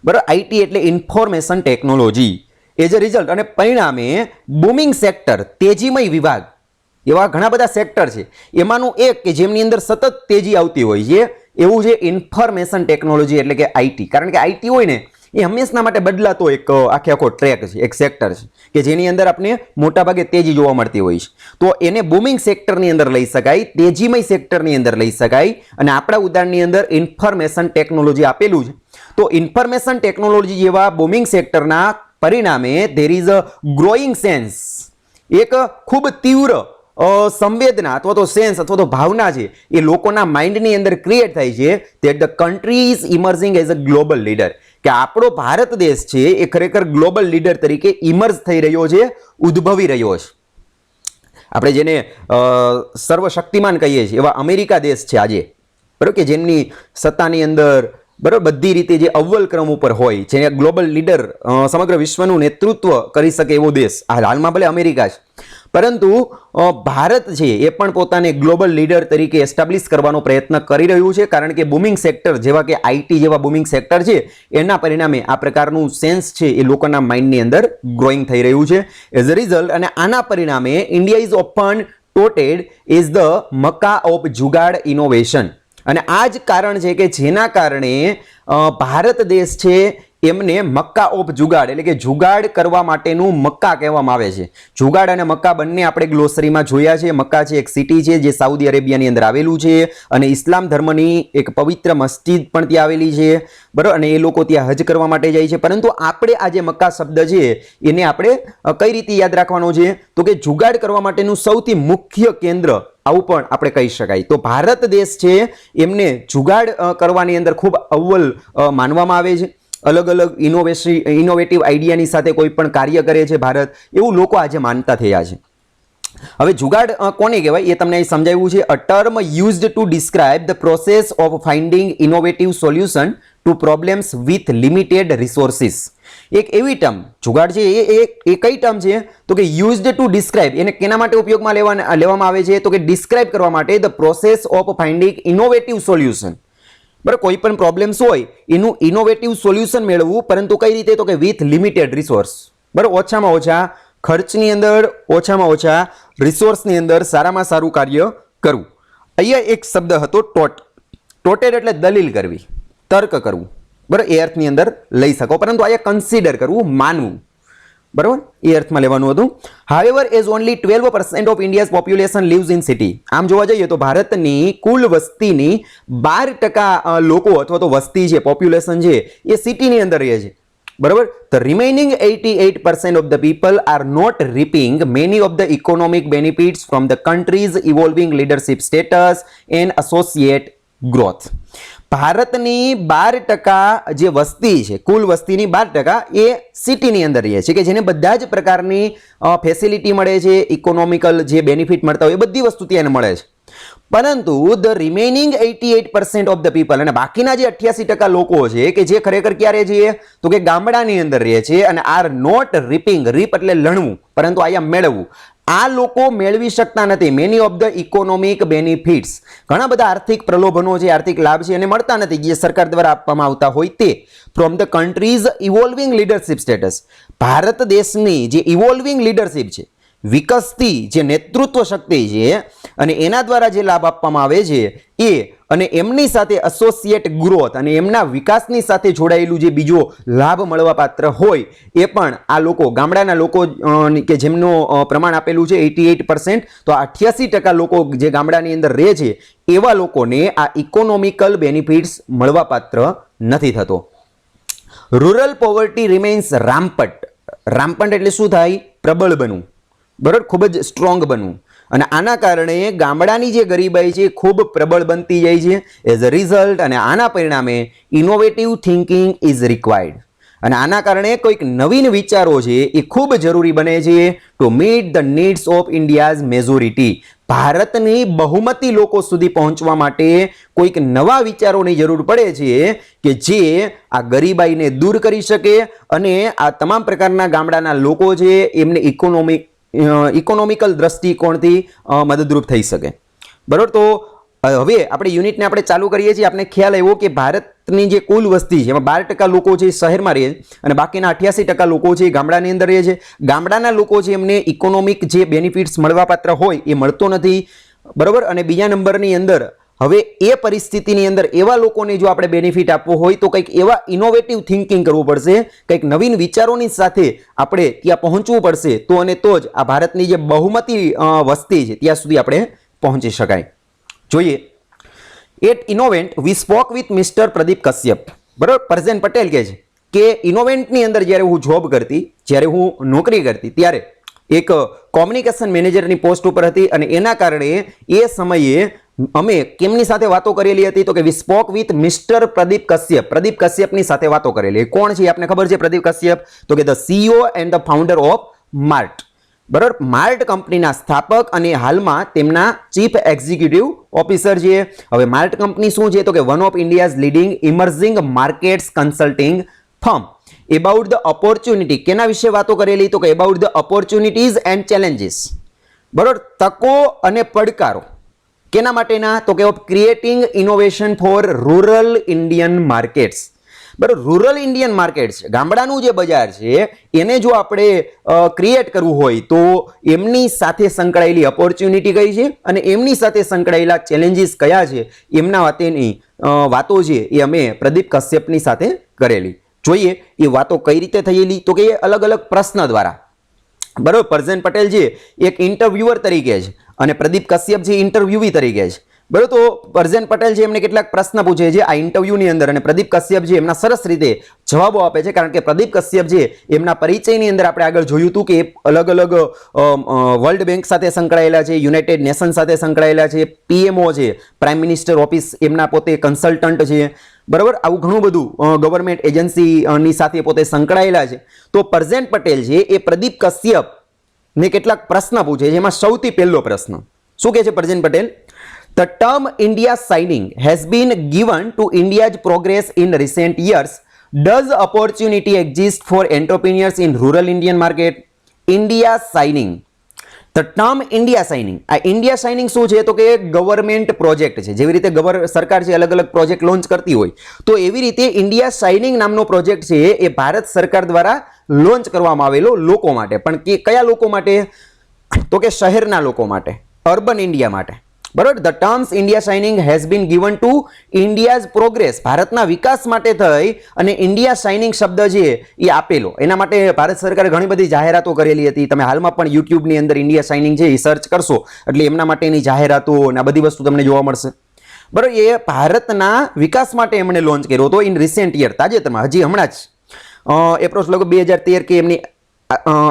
બરાબર, આઈટી એટલે information technology. As a result અને પરિણામે બુમિંગ સેક્ટર, તેજીમય વિભાગ, એવા ઘણા બધા સેક્ટર છે, એમાંનું એક કે જેમની અંદર સતત તેજી આવતી હોય છે એવું છે ઇન્ફોર્મેશન ટેકનોલોજી એટલે કે આઈટી. કારણ કે આઈટી હોય ને એ હંમેશના માટે બદલાતો એક આખો ટ્રેક છે, એક સેક્ટર છે કે જેની અંદર આપણે મોટાભાગે તેજી જોવા મળતી હોય છે. તો એને બૂમિંગ સેક્ટરની અંદર લઈ શકાય, તેજીમય સેક્ટરની અંદર લઈ શકાય. અને આપણા ઉદાહરણની અંદર ઇન્ફોર્મેશન ટેકનોલોજી આપેલું છે. તો ઇન્ફોર્મેશન ટેકનોલોજી જેવા બૂમિંગ સેક્ટરના પરિણામે there is a growing sense, એક ખૂબ તીવ્ર સંવેદના અથવા તો સેન્સ અથવા તો ભાવના છે એ લોકોના માઇન્ડની અંદર ક્રિએટ થાય છે that the country is emerging as a global leader, કે આપણો ભારત દેશ છે એ ખરેખર ગ્લોબલ લીડર તરીકે ઇમર્જ થઈ રહ્યો છે, ઉદ્ભવી રહ્યો છે. આપણે જેને સર્વશક્તિમાન કહીએ છીએ એવા અમેરિકા દેશ છે આજે, બરાબર, કે જેમની સત્તાની અંદર બરાબર બધી રીતે જે અવ્વલ ક્રમ ઉપર હોય, જે ગ્લોબલ લીડર સમગ્ર વિશ્વનું નેતૃત્વ કરી શકે એવો દેશ હાલમાં ભલે અમેરિકા છે, પરંતુ ભારત છે એ પણ પોતાને ગ્લોબલ લીડર તરીકે એસ્ટાબ્લિશ કરવાનો પ્રયત્ન કરી રહ્યું છે. કારણ કે બૂમિંગ સેક્ટર જેવા કે આઈટી જેવા બૂમિંગ સેક્ટર છે એના પરિણામે આ પ્રકારનું સેન્સ છે એ લોકોના માઇન્ડની અંદર ગ્રોઈંગ થઈ રહ્યું છે એઝ અ રિઝલ્ટ. અને આના પરિણામે India is often touted is the Mecca of jugaad innovation. અને આ જ કારણ છે કે જેના કારણે ભારત દેશ છે એમને મક્કા ઓફ જુગાડ એટલે કે જુગાડ કરવા માટેનું મક્કા કહેવામાં આવે છે. જુગાડ અને મક્કા બંને આપણે ગ્લોસરીમાં જોયા છે. મક્કા છે એક સિટી છે જે સાઉદી અરેબિયાની અંદર આવેલું છે અને ઇસ્લામ ધર્મની એક પવિત્ર મસ્જિદ પણ ત્યાં આવેલી છે, બરાબર. અને એ લોકો ત્યાં હજ કરવા માટે જાય છે. પરંતુ આપણે આ જે મક્કા શબ્દ છે એને આપણે કઈ રીતે યાદ રાખવાનો છે તો કે જુગાડ કરવા માટેનું સૌથી મુખ્ય કેન્દ્ર આવું પણ આપણે કહી શકાય. તો ભારત દેશ છે એમને જુગાડ કરવાની અંદર ખૂબ અવ્વલ માનવામાં આવે છે. અલગ અલગ ઇનોવેટિવ આઈડિયાની સાથે કોઈ પણ કાર્ય કરે છે ભારત, એવું લોકો આજે માનતા થયા છે. હવે જુગાડ કોને કહેવાય એ તમને અહીં સમજાવ્યું છે. A term used to describe the process of finding innovative solution to problems with limited resources. એક એવી ટર્મ જુગાડ છે એ કઈ ટર્મ છે તો કે યુઝડ ટુ ડિસ્ક્રાઇબ, એને કેના માટે ઉપયોગમાં લેવામાં આવે છે તો કે ડિસ્ક્રાઇબ કરવા માટે the process of finding innovative solution. બરાબર, કોઈ પણ પ્રોબ્લેમ્સ હોય એનું ઇનોવેટિવ સોલ્યુશન મેળવવું, પરંતુ કઈ રીતે તો કે વિથ લિમિટેડ રિસોર્સ. બરાબર, ઓછામાં ઓછા ખર્ચની અંદર, ઓછામાં ઓછા રિસોર્સની અંદર સારામાં સારું કાર્ય કરવું. અહીંયા એક શબ્દ હતો ટોટેડ એટલે દલીલ કરવી, તર્ક કરવું, બરાબર, એ અર્થની અંદર લઈ શકો. પરંતુ અહીંયા કન્સિડર કરવું, માનવું, બરાબર, એ અર્થમાં લેવાનું હતું. However as only 12% of India's population lives in city. આમ જોવા જઈએ તો ભારતની કુલ વસ્તીની 12% લોકો અથવા તો વસ્તી છે, પોપ્યુલેશન છે એ સિટીની અંદર રહે છે, બરાબર. The remaining 88% of the people are not reaping many of the economic benefits from the country's evolving leadership status and associate growth. ભારતની 12% જે વસ્તી છે, કુલ વસ્તીની 12% એ સિટીની અંદર રહે છે કે જેને બધા જ પ્રકારની ફેસિલિટી મળે છે, ઇકોનોમિકલ જે બેનિફિટ મળતા હોય એ બધી વસ્તુ ત્યાં મળે છે. પરંતુ the remaining 88% of the people, અને બાકીના જે 88% લોકો છે કે જે ખરેખર ક્યારે છે તો કે ગામડાની અંદર રહે છે અને આર નોટ રીપિંગ, રીપ એટલે લણવું, પરંતુ અહીંયા મેળવવું, આ લોકો મેળવી શકતા નથી many of the economic benefits. ઘણા બધા આર્થિક પ્રલોભનો છે, આર્થિક લાભ છે એને મળતા નથી જે સરકાર દ્વારા આપવામાં આવતા હોય તે from the country's evolving leadership status. ભારત દેશની જે ઇવોલ્વિંગ લીડરશિપ છે, વિકસતી જે નેતૃત્વ શક્તિ છે અને એના દ્વારા જે લાભ આપવામાં આવે છે એ, અને એમની સાથે એસોસિએટ ગ્રોથ અને એમના વિકાસની સાથે જોડાયેલું જે બીજો લાભ મળવા પાત્ર હોય એ પણ આ લોકો, ગામડાના લોકો કે જેમનું પ્રમાણ આપેલું છે 88%, તો 88% લોકો જે ગામડાની અંદર રહે છે એવા લોકોને આ ઇકોનોમિકલ બેનિફિટ્સ મળવા પાત્ર નથી થતો. Rural poverty remains rampant. Rampant એટલે શું થાય? પ્રબળ બનવું, બરાબર, ખૂબ જ સ્ટ્રોંગ બનવું. અને આના કારણે ગામડાની જે ગરીબાઈ છે ખૂબ પ્રબળ બનતી જાય છે એઝ અ રિઝલ્ટ. અને આના પરિણામે ઇનોવેટિવ થિંકિંગ ઇઝ રિક્વાયર્ડ. અને આના કારણે કોઈક નવીન વિચારો છે એ ખૂબ જરૂરી બને છે to meet the needs of India's majority. ભારતની બહુમતી લોકો સુધી પહોંચવા માટે કોઈક નવા વિચારોની જરૂર પડે છે કે જે આ ગરીબાઈને દૂર કરી શકે અને આ તમામ પ્રકારના ગામડાના લોકો છે એમને ઇકોનોમિકલ દ્રષ્ટિકોણથી મદદરૂપ થઈ શકે, બરાબર. તો હવે આપણે યુનિટને આપણે ચાલુ કરીએ છીએ. આપણે ખ્યાલ આવ્યો કે ભારતની જે કુલ વસ્તી છે એમાં 12% લોકો છે શહેરમાં રહે છે અને બાકીના 88% લોકો છે ગામડાની અંદર રહે છે. ગામડાના લોકો છે એમને ઇકોનોમિક જે બેનિફિટ્સ મળવાપાત્ર હોય એ મળતો નથી, બરાબર. અને બીજા નંબરની અંદર હવે એ પરિસ્થિતિની અંદર એવા લોકોને જો આપણે બેનિફિટ આપવો હોય તો કંઈક એવા ઇનોવેટિવ થિંકિંગ કરવું પડશે, કંઈક નવીન વિચારોની સાથે આપણે ત્યાં પહોંચવું પડશે, તો અને તો જ આ ભારતની જે બહુમતી વસ્તી છે ત્યાં સુધી આપણે પહોંચી શકાય. જોઈએ at Ennovent we spoke with mister Pradeep Kashyap. બરાબર, પરઝેન પટેલ કહે છે કે ઇનોવેન્ટની અંદર જ્યારે હું જોબ કરતી, જ્યારે હું નોકરી કરતી ત્યારે એક કોમ્યુનિકેશન મેનેજરની પોસ્ટ ઉપર હતી અને એના કારણે એ સમયે અમે કેમની સાથે વાતો કરેલી હતી તો કે we spoke with mister Pradeep Kashyap. Pradeep કશ્યપની સાથે વાતો કરેલી. કોણ છે આપને ખબર છે પ્રદીપ કશ્યપ? તો કે the CEO and the founder of Mart. બરાબર, માર્ટ કંપનીના સ્થાપક અને હાલમાં તેમના ચીફ એક્ઝિક્યુટિવ ઓફિસર છે. હવે માર્ટ કંપની શું છે તો કે one of India's leading emerging markets consulting firm. About the opportunity, કેના વિશે વાતો કરેલી તો કે about the opportunities and challenges. બરાબર, તકો અને પડકારો કેના માટેના તો કે of creating innovation four rural Indian markets. બરાબર, રૂરલ ઇન્ડિયન માર્કેટ છે, ગામડાનું જે બજાર છે એને જો આપણે ક્રિએટ કરવું હોય તો એમની સાથે સંકળાયેલી ઓપોર્ચ્યુનિટી કઈ છે અને એમની સાથે સંકળાયેલા ચેલેન્જીસ કયા છે એમના વાતેની વાતો છે એ અમે પ્રદીપ કશ્યપની સાથે કરેલી. જોઈએ એ વાતો કઈ રીતે થયેલી તો કે એ અલગ અલગ પ્રશ્ન દ્વારા. બરાબર, પરઝેન પટેલ છે એક ઇન્ટરવ્યુઅર તરીકે છે અને પ્રદીપ કશ્યપ છે ઇન્ટરવ્યુવી તરીકે છે. બરાબર, તો પરઝેન પટેલ છે એમને કેટલાક પ્રશ્ન પૂછે છે આ ઇન્ટરવ્યુની અંદર અને પ્રદીપ કશ્યપ છે એમના સરસ રીતે જવાબો આપે છે. કારણ કે પ્રદીપ કશ્યપ છે એમના પરિચયની અંદર આપણે આગળ જોયું હતું કે અલગ અલગ વર્લ્ડ બેંક સાથે સંકળાયેલા છે, યુનાઇટેડ નેશન સાથે સંકળાયેલા છે, પીએમઓ છે, પ્રાઇમ મિનિસ્ટર ઓફિસ એમના પોતે કન્સલ્ટન્ટ છે. બરાબર, આવું ઘણું બધું ગવર્મેન્ટ એજન્સીની સાથે પોતે સંકળાયેલા છે. તો પરઝેન પટેલ છે એ પ્રદીપ કશ્યપ ને કેટલાક પ્રશ્ન પૂછે છે. એમાં સૌથી પહેલો પ્રશ્ન શું કહે છે પરઝેન Patel? The term India signing has been given to India's progress in recent years. Does opportunity exist for entrepreneurs in rural Indian market? India signing. The term India signing. આ India signing શું છે તો કે ગવર્મેન્ટ પ્રોજેક્ટ છે. જેવી રીતે સરકાર છે અલગ અલગ પ્રોજેક્ટ લોન્ચ કરતી હોય તો એવી રીતે ઇન્ડિયા સાઇનિંગ નામનો પ્રોજેક્ટ છે એ ભારત સરકાર દ્વારા લોન્ચ કરવામાં આવેલો લોકો માટે. પણ કયા લોકો માટે તો કે શહેરના લોકો માટે, અર્બન ઇન્ડિયા માટે. બરાબર, the terms India signing has been given to India's progress, ભારતના વિકાસ માટે થઈ અને ઇન્ડિયા સાઇનિંગ શબ્દ છે એ આપેલો. એના માટે ભારત સરકારે ઘણી બધી જાહેરાતો કરેલી હતી. તમે હાલમાં પણ યુટ્યુબની અંદર ઇન્ડિયા સાઇનિંગ છે એ સર્ચ કરશો એટલે એમના માટેની જાહેરાતો અને આ બધી વસ્તુ તમને જોવા મળશે. બરાબર, એ ભારતના વિકાસ માટે એમણે લોન્ચ કર્યો હતો ઇન રિસેન્ટ યર, તાજેતરમાં, હજી હમણાં જ એપ્રોચ લગભગ 2013 કે એમની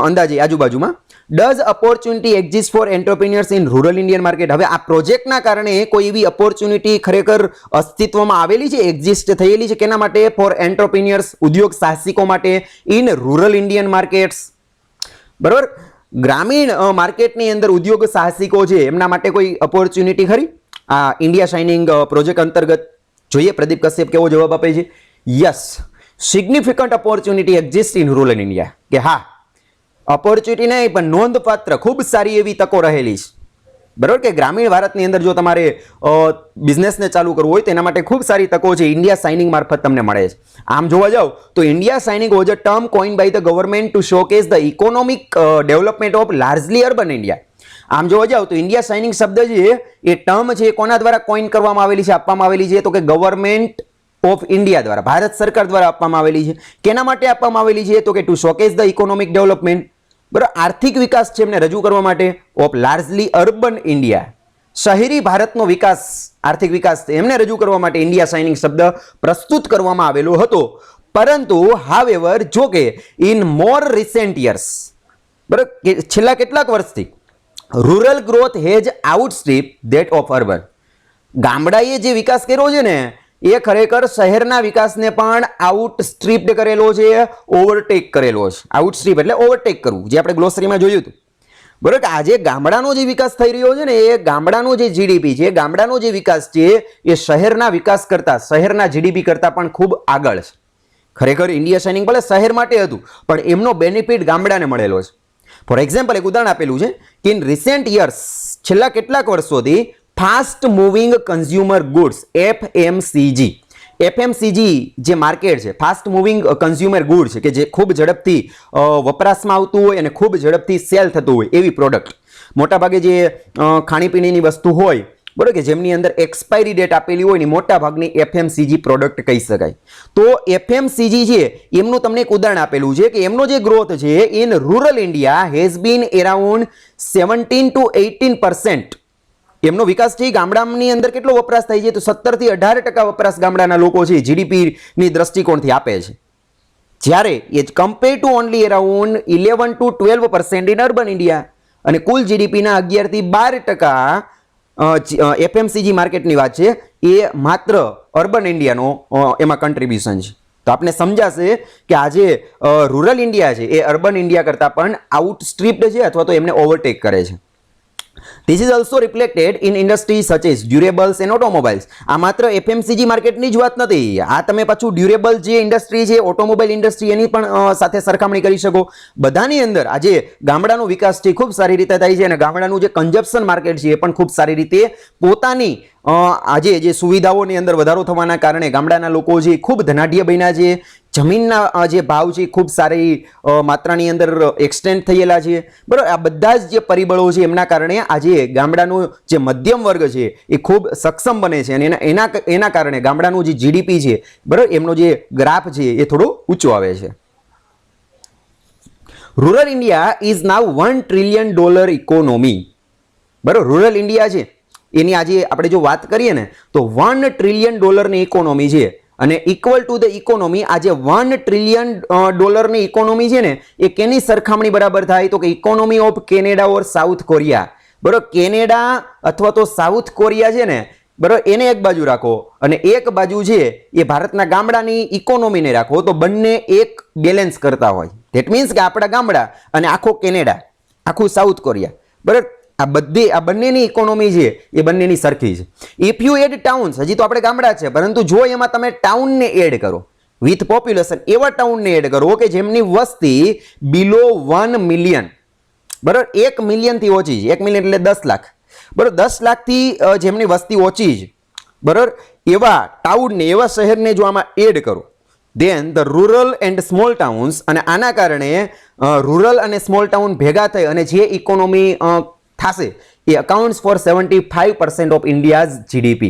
અંદાજે આજુબાજુમાં. Does opportunity exist for entrepreneurs in rural Indian market? હવે આ પ્રોજેક્ટના કારણે કોઈ એવી ઓપોર્ચ્યુનિટી ખરેખર અસ્તિત્વમાં આવેલી છે, એક્ઝિસ્ટ થયેલી છે કેના માટે? ફોર એન્ટરપ્રિન્યોર્સ, ઉદ્યોગ સાહસિકો માટે ઇન રૂરલ ઇન્ડિયન માર્કેટ્સ. બરાબર, ગ્રામીણ માર્કેટની અંદર ઉદ્યોગ સાહસિકો છે એમના માટે કોઈ ઓપોર્ચ્યુનિટી ખરી આ ઇન્ડિયા શાઇનિંગ પ્રોજેક્ટ અંતર્ગત? જોઈએ પ્રદીપ કશ્યપ કેવો જવાબ આપે છે. Yes, significant opportunity exist in rural India. કે હા, ઓપોર્ચ્યુનિટી નહીં પણ નોંધપાત્ર ખૂબ સારી એવી તકો રહેલી છે. બરાબર, કે ગ્રામીણ ભારતની અંદર જો તમારે બિઝનેસને ચાલુ કરવું હોય તેના માટે ખૂબ સારી તકો છે ઇન્ડિયા સાઇનિંગ મારફત તમને મળે છે. આમ જોવા જાવ તો India shining was a term coined by the government to showcase the economic development of largely urban India. આમ જોવા જાવ તો ઇન્ડિયા સાઇનિંગ શબ્દ છે એ ટર્મ છે કોના દ્વારા કોઇન કરવામાં આવેલી છે, આપવામાં આવેલી છે? તો કે ગવર્મેન્ટ ઓફ ઇન્ડિયા દ્વારા, ભારત સરકાર દ્વારા આપવામાં આવેલી છે. કેના માટે આપવામાં આવેલી છે? તો કે to showcase the economic development. બરાબર, આર્થિક વિકાસ છે એમને રજૂ કરવા માટે ઓફ લાર્જલી અર્બન ઇન્ડિયા, શહેરી ભારતનો વિકાસ, આર્થિક વિકાસ એમને રજૂ કરવા માટે ઇન્ડિયા સાઇનિંગ શબ્દ પ્રસ્તુત કરવામાં આવેલો હતો. પરંતુ હાવેવર, જો કે ઇન મોર રિસેન્ટ યર્સ, બરાબર, છેલ્લા કેટલાક વર્ષથી rural growth has outstrip that of urban. ગામડાએ જે વિકાસ કર્યો છે ને એ ખરેખર શહેરના વિકાસને પણ આઉટસ્ટ્રીપ્ડ કરેલો છે, ઓવરટેક કરેલો છે. આઉટસ્ટ્રીપ એટલે ઓવરટેક કરવું, જે આપણે ગ્લોસરીમાં જોયું હતું. બરાબર, કે આજે ગામડાનો જે વિકાસ થઈ રહ્યો છે ને એ ગામડાનો જે જીડીપી છે, ગામડાનો જે વિકાસ છે એ શહેરના વિકાસ કરતા, શહેરના જીડીપી કરતા પણ ખૂબ આગળ છે. ખરેખર ઇન્ડિયા શાઇનિંગ ભલે શહેર માટે હતું પણ એમનો બેનિફિટ ગામડાને મળેલો છે. ફોર એક્ઝામ્પલ એક ઉદાહરણ આપેલું છે કે ઇન રિસેન્ટ યર્સ, છેલ્લા કેટલાક વર્ષોથી fast moving consumer goods FMCG, FMCG જે માર્કેટ છે, ફાસ્ટ મૂવિંગ કન્ઝ્યુમર ગુડ છે કે જે ખૂબ ઝડપથી વપરાશમાં આવતું હોય અને ખૂબ ઝડપથી સેલ થતું હોય એવી પ્રોડક્ટ. મોટાભાગે જે ખાણીપીણીની વસ્તુ હોય બરોબર, કે જેમની અંદર એક્સપાયરી ડેટ આપેલી હોય ને મોટા ભાગની એફએમસીજી પ્રોડક્ટ કહી શકાય. તો એફએમસીજી છે એમનું તમને એક ઉદાહરણ આપેલું છે કે એમનો જે ગ્રોથ છે in rural India has been around 17 to 18%. એમનો વિકાસ છે ગામડાની અંદર કેટલો વપરાશ થાય છે તો 17 થી 18% વપરાશ ગામડાના લોકો છે જીડીપી ની દ્રષ્ટિકોણથી આપે છે, જ્યારે એ compare to only around 11 to 12% in urban India, અને કુલ જીડીપીના 11 થી 12% એફએમસીજી માર્કેટની વાત છે એ માત્ર અર્બન ઇન્ડિયાનો એમાં કન્ટ્રીબ્યુશન છે. તો આપણે સમજાશે કે આજે રૂરલ ઇન્ડિયા છે એ અર્બન ઇન્ડિયા કરતાં પણ આઉટસ્ટ્રીપ્ડ છે અથવા તો એમને ઓવરટેક કરે છે. This is also reflected in industries such as durables and automobiles. આ માત્ર એફએમસીજી માર્કેટની જ વાત નથી, આ તમે પાછું ડ્યુરેબલ જે ઇન્ડસ્ટ્રી છે ઓટોમોબાઈલ ઇન્ડસ્ટ્રી એની પણ સાથે સરખામણી કરી શકો. બધાની અંદર આજે ગામડાનો વિકાસ છે ખૂબ સારી રીતે થાય છે અને ગામડાનું જે કન્ઝપ્શન માર્કેટ છે એ પણ ખૂબ સારી રીતે પોતાની આજે જે સુવિધાઓની અંદર વધારો થવાના કારણે ગામડાના લોકો છે ખૂબ ધનાઢ્ય બન્યા છે. જમીનના જે ભાવ છે ખૂબ સારી માત્રાની અંદર એક્સટેન્ડ થયેલા છે. બરાબર, આ બધા જ જે પરિબળો છે એમના કારણે આજે ગામડાનો જે મધ્યમ વર્ગ છે એ ખૂબ સક્ષમ બને છે અને એના કારણે ગામડાનું જે જીડીપી છે બરાબર એમનો જે ગ્રાફ છે એ થોડો ઊંચો આવે છે. Rural India is now $1 trillion economy. બરાબર, રૂરલ ઇન્ડિયા છે એની આજે આપણે જો વાત કરીએ ને તો $1 trillion ની ઇકોનોમી છે અને ઇક્વલ ટુ ધ ઇકોનોમી આજે $1 trillion ની ઇકોનોમી છે ને એ કેની સરખામણી બરાબર થાય તો કે economy of Canada or south Korea. બરોબર, કેનેડા અથવા તો સાઉથ કોરિયા છે ને બરોબર એને એક બાજુ રાખો અને એક બાજુ છે એ ભારતના ગામડાની ઇકોનોમીને રાખો તો બંને એક બેલેન્સ કરતા હોય. ધેટ મીન્સ કે આપણા ગામડા અને આખો કેનેડા, આખું સાઉથ કોરિયા બરોબર આ બંનેની ઇકોનોમી છે એ બંનેની સરખી છે. ઇફ યુ એડ ટાઉન્સ, હજી તો આપણે ગામડા છે પરંતુ જો એમાં તમે ટાઉનને એડ કરો વિથ પોપ્યુલેશન, એવા ટાઉનને એડ કરો કે જેમની વસ્તી બિલો 1 મિલિયન, બરાબર 1 મિલિયનથી ઓછી છે, 1 મિલિયન એટલે 10 લાખ, બરાબર 10 લાખથી જેમની વસ્તી ઓછી છે બરાબર એવા ટાઉનને, એવા શહેરને જો આમાં એડ કરો then the rural and small towns, અને આના કારણે રૂરલ અને સ્મોલ ટાઉન ભેગા થઈ અને જે ઇકોનોમી થશે એ accounts for 75% of India's GDP.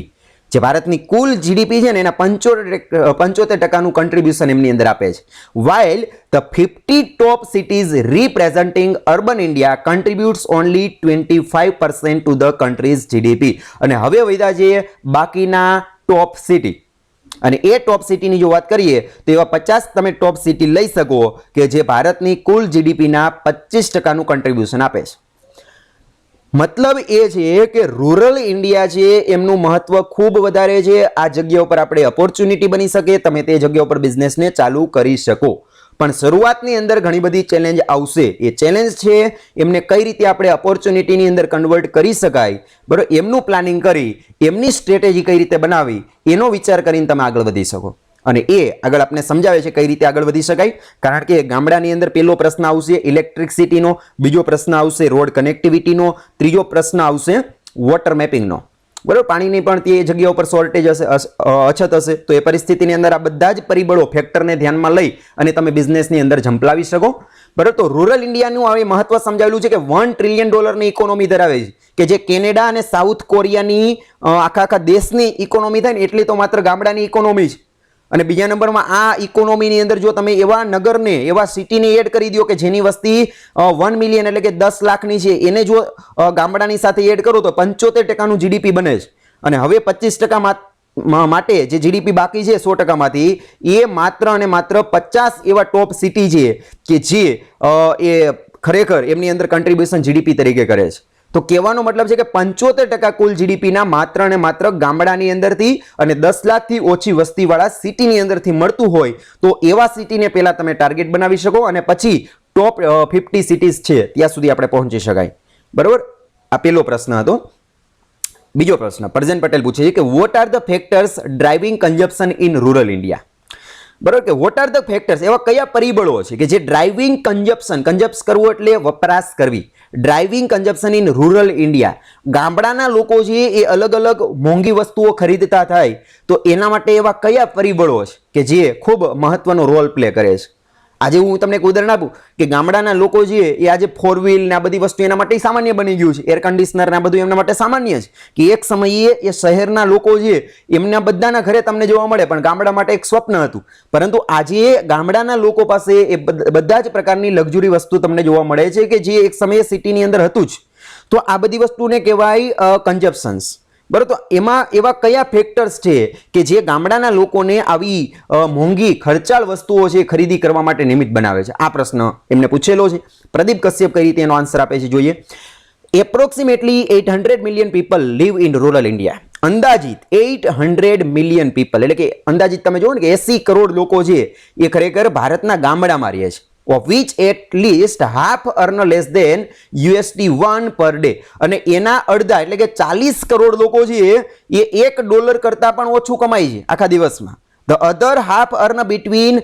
જે ભારતની કુલ જીડીપી છે ને એના 75% કન્ટ્રીબ્યુશન એમની અંદર આપે છે. while the 50 top cities representing urban India contributes only 25% to the country's GDP. અને હવે વધ્યા છે બાકીના ટોપ સિટી, અને એ ટોપ સિટીની જો વાત કરીએ તો એવા 50 તમે ટોપ સિટી લઈ શકો કે જે ભારતની કુલ જીડીપીના 25% કન્ટ્રીબ્યુશન આપે છે. મતલબ એ છે કે રૂરલ ઇન્ડિયા છે એમનું મહત્વ ખૂબ વધારે છે. આ જગ્યા ઉપર આપણે ઓપોર્ચ્યુનિટી બની શકે, તમે તે જગ્યા ઉપર બિઝનેસને ચાલુ કરી શકો, પણ શરૂઆતની અંદર ઘણી બધી ચેલેન્જ આવશે. એ ચેલેન્જ છે એમને કઈ રીતે આપણે ઓપોર્ચ્યુનિટીની અંદર કન્વર્ટ કરી શકાય બરાબર એમનું પ્લાનિંગ કરી એમની સ્ટ્રેટેજી કઈ રીતે બનાવી એનો વિચાર કરીને તમે આગળ વધી શકો. અને એ આગળ આપણે સમજાવે છે કઈ રીતે આગળ વધી શકાય. કારણ કે ગામડાની અંદર પહેલો પ્રશ્ન આવશે ઇલેક્ટ્રિસિટીનો, બીજો પ્રશ્ન આવશે રોડ કનેક્ટિવિટીનો, ત્રીજો પ્રશ્ન આવશે વોટર મેપિંગનો. બરાબર, પાણીની પણ તે જગ્યા ઉપર શોર્ટેજ હશે, અછત હશે. તો એ પરિસ્થિતિની અંદર આ બધા જ પરિબળો ફેક્ટરને ધ્યાનમાં લઈ અને તમે બિઝનેસની અંદર ઝંપલાવી શકો. બરાબર, તો રૂરલ ઇન્ડિયાનું હવે મહત્વ સમજાવેલું છે કે $1 trillion ની ઇકોનોમી ધરાવે છે કે જે કેનેડા અને સાઉથ કોરિયાની આખા દેશની ઇકોનોમી થાય ને એટલી તો માત્ર ગામડાની ઇકોનોમી છે. અને બીજા નંબરમાં આ ઇકોનોમીની અંદર જો તમે એવા નગરને, એવા સિટીને એડ કરી દો કે જેની વસ્તી 1 મિલિયન એટલે કે 10 લાખની છે એને જો ગામડાની સાથે એડ કરો તો 75% જીડીપી બને છે. અને હવે 25% માટે જે જીડીપી બાકી છે 100%માંથી એ માત્ર અને માત્ર 50 એવા ટોપ સિટી છે કે જે એ ખરેખર એમની અંદર કન્ટ્રીબ્યુશન જીડીપી તરીકે કરે છે. તો કહેવાનો મતલબ છે કે 75% કુલ જીડીપીના માત્ર અને માત્ર ગામડાની અંદરથી અને 10 લાખથી ઓછી વસ્તીવાળા સિટીની અંદરથી મળતું હોય તો એવા સિટીને પહેલા તમે ટાર્ગેટ બનાવી શકો અને પછી ટોપ 50 સિટીઝ છે ત્યાં સુધી આપણે પહોંચી શકાય. બરોબર, આ પહેલો પ્રશ્ન હતો. બીજો પ્રશ્ન પરજન પટેલ પૂછે છે કે what are the factors driving consumption in rural India. બરાબર, કે વોટ આર ધ ફેક્ટર્સ, એવા કયા પરિબળો છે કે જે ડ્રાઇવિંગ કન્ઝપ્શન, કન્ઝપ્ટ કરવું એટલે વપરાશ કરવી, driving consumption in rural India, ગામડાના લોકો છે એ અલગ અલગ મોંઘી વસ્તુઓ ખરીદતા થાય તો એના માટે એવા કયા પરિબળો છે કે જે ખૂબ મહત્વનો રોલ પ્લે કરે છે. આજે હું તમને એક ઉદાહરણ આપું કે ગામડાના લોકો જે એ આજે 4 વ્હીલ ને આ બધી વસ્તુ એના માટે સામાન્ય બની ગયું છે, એર કન્ડિશનર ને આ બધું એમના માટે સામાન્ય છે કે એક સમયે એ શહેરના લોકો જે એમના બધાના ઘરે તમને જોવા મળે, પણ ગામડા માટે એક સ્વપ્ન હતું. પરંતુ આજે ગામડાના લોકો પાસે એ બધા જ પ્રકારની લક્ઝરી વસ્તુ તમને જોવા મળે છે કે જે એક સમયે સિટીની અંદર હતું જ. તો આ બધી વસ્તુને કહેવાય કન્ઝપ્શન્સ. બરાબર, તો એમાં એવા કયા ફેક્ટર્સ છે કે જે ગામડાના લોકોને આવી મોંઘી ખર્ચાળ વસ્તુઓ છે ખરીદી કરવા માટે નિમિત્ત બનાવે છે? આ પ્રશ્ન એમને પૂછેલો છે. પ્રદીપ કશ્યપ કઈ રીતે એનો આન્સર આપે છે જોઈએ. Approximately 800 million people live in rural India. અંદાજિત 800 મિલિયન પીપલ, એટલે કે અંદાજિત તમે જુઓ ને કે 80 કરોડ લોકો છે એ ખરેખર ભારતના ગામડામાં રહે છે. of which at least half earn less than $1 per day. અને એના અડધા એટલે કે 40 કરોડ લોકો છે એ $1 કરતા પણ ઓછું કમાય છે આખા દિવસમાં. The other half earn between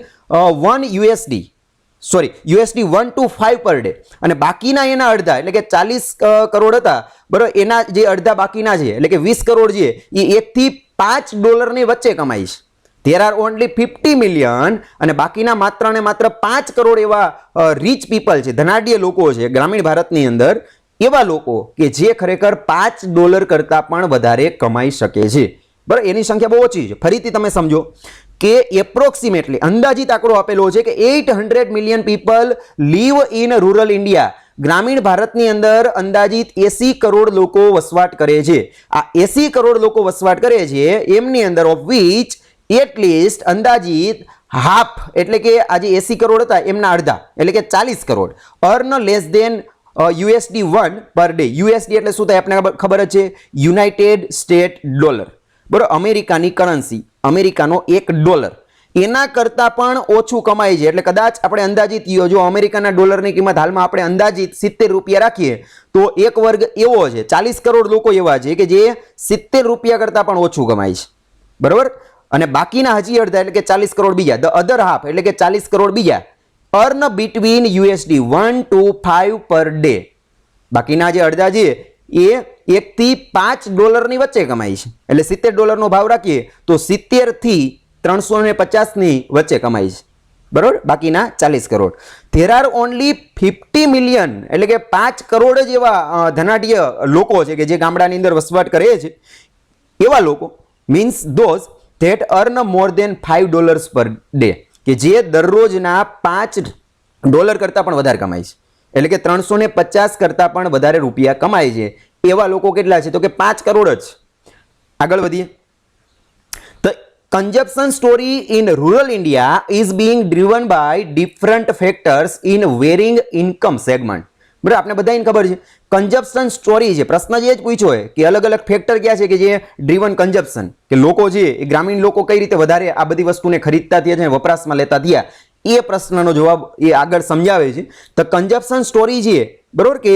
USD 1 to 5 per day. અને બાકીના એના અડધા એટલે કે 40 કરોડ હતા બરોબર, એના જે અડધા બાકીના છે એટલે કે 20 કરોડ છે એ $1 થી $5 ની વચ્ચે કમાય છે. There are only 50 million અને બાકીના માત્ર ને માત્ર 5 કરોડ એવા રીચ પીપલ છે, ધનાઢ્ય લોકો છે ગ્રામીણ ભારતની અંદર, એવા લોકો કે જે ખરેખર $5 કરતા પણ વધારે કમાઈ શકે છે. બરાબર, એની સંખ્યા બહુ ઓછી છે. ફરીથી તમે સમજો કે એપ્રોક્સિમેટલી અંદાજિત આંકડો આપેલો છે કે 800 million people live in rural India. ગ્રામીણ ભારતની અંદર અંદાજિત 80 કરોડ લોકો વસવાટ કરે છે. આ 80 કરોડ લોકો વસવાટ કરે છે એમની અંદર ઓફ વિચ એટલીસ્ટ અંદાજિત હાફ એટલે કે આજે 80 કરોડ હતા એમના અડધા એટલે કે 40 crore earn less than USD 1 per day. USD એટલે શું થાય આપણે ખબર જ છે, યુનાઇટેડ સ્ટેટ ડોલર. બરોબર, અમેરિકાની કરન્સી, અમેરિકાનો $1 એના કરતા પણ ઓછું કમાય છે. એટલે કદાચ આપણે અંદાજિત જો અમેરિકાના ડોલરની કિંમત હાલમાં આપણે અંદાજિત 70 રૂપિયા રાખીએ તો એક વર્ગ એવો છે, 40 કરોડ લોકો એવા છે કે જે 70 રૂપિયા કરતા પણ ઓછું કમાય છે. બરોબર, અને બાકીના હજી અડધા એટલે કે 40 કરોડ બીજા, ધ અધર હાફ એટલે કે 40 કરોડ બીજા earn between USD 1 to 5 per day. બાકીના જે અડધા છે એ $1 થી $5 ની વચ્ચે કમાય છે. એટલે $70 નો ભાવ રાખીએ તો 70 થી 350 ની વચ્ચે કમાય છે. બરોબર, બાકીના 40 crore. There are only 50 million એટલે કે 5 કરોડ જ એવા ધનાઢ્ય લોકો છે કે જે ગામડાની અંદર વસવાટ કરે છે. એવા લોકો means those that earn more than $5 per day, કે જે દરરોજના $5 કરતા પણ વધારે કમાય છે. એટલે કે 350 કરતા પણ વધારે રૂપિયા કમાય છે. એવા લોકો કેટલા છે તો કે 5 કરોડ જ. આગળ વધીએ. The consumption story in rural India is being driven by different factors in varying income segment. બરાબર, આપણે બધાને ખબર છે કન્ઝપ્શન સ્ટોરી છે. પ્રશ્ન જે જ પૂછ્યો હોય કે અલગ અલગ ફેક્ટર ક્યાં છે કે જે ડ્રીવન કન્ઝપ્શન, કે લોકો છે એ ગ્રામીણ લોકો કઈ રીતે વધારે આ બધી વસ્તુને ખરીદતા થયા છે, વપરાશમાં લેતા થયા, એ પ્રશ્નનો જવાબ એ આગળ સમજાવે છે. તો કન્ઝપ્શન સ્ટોરી છે બરોબર કે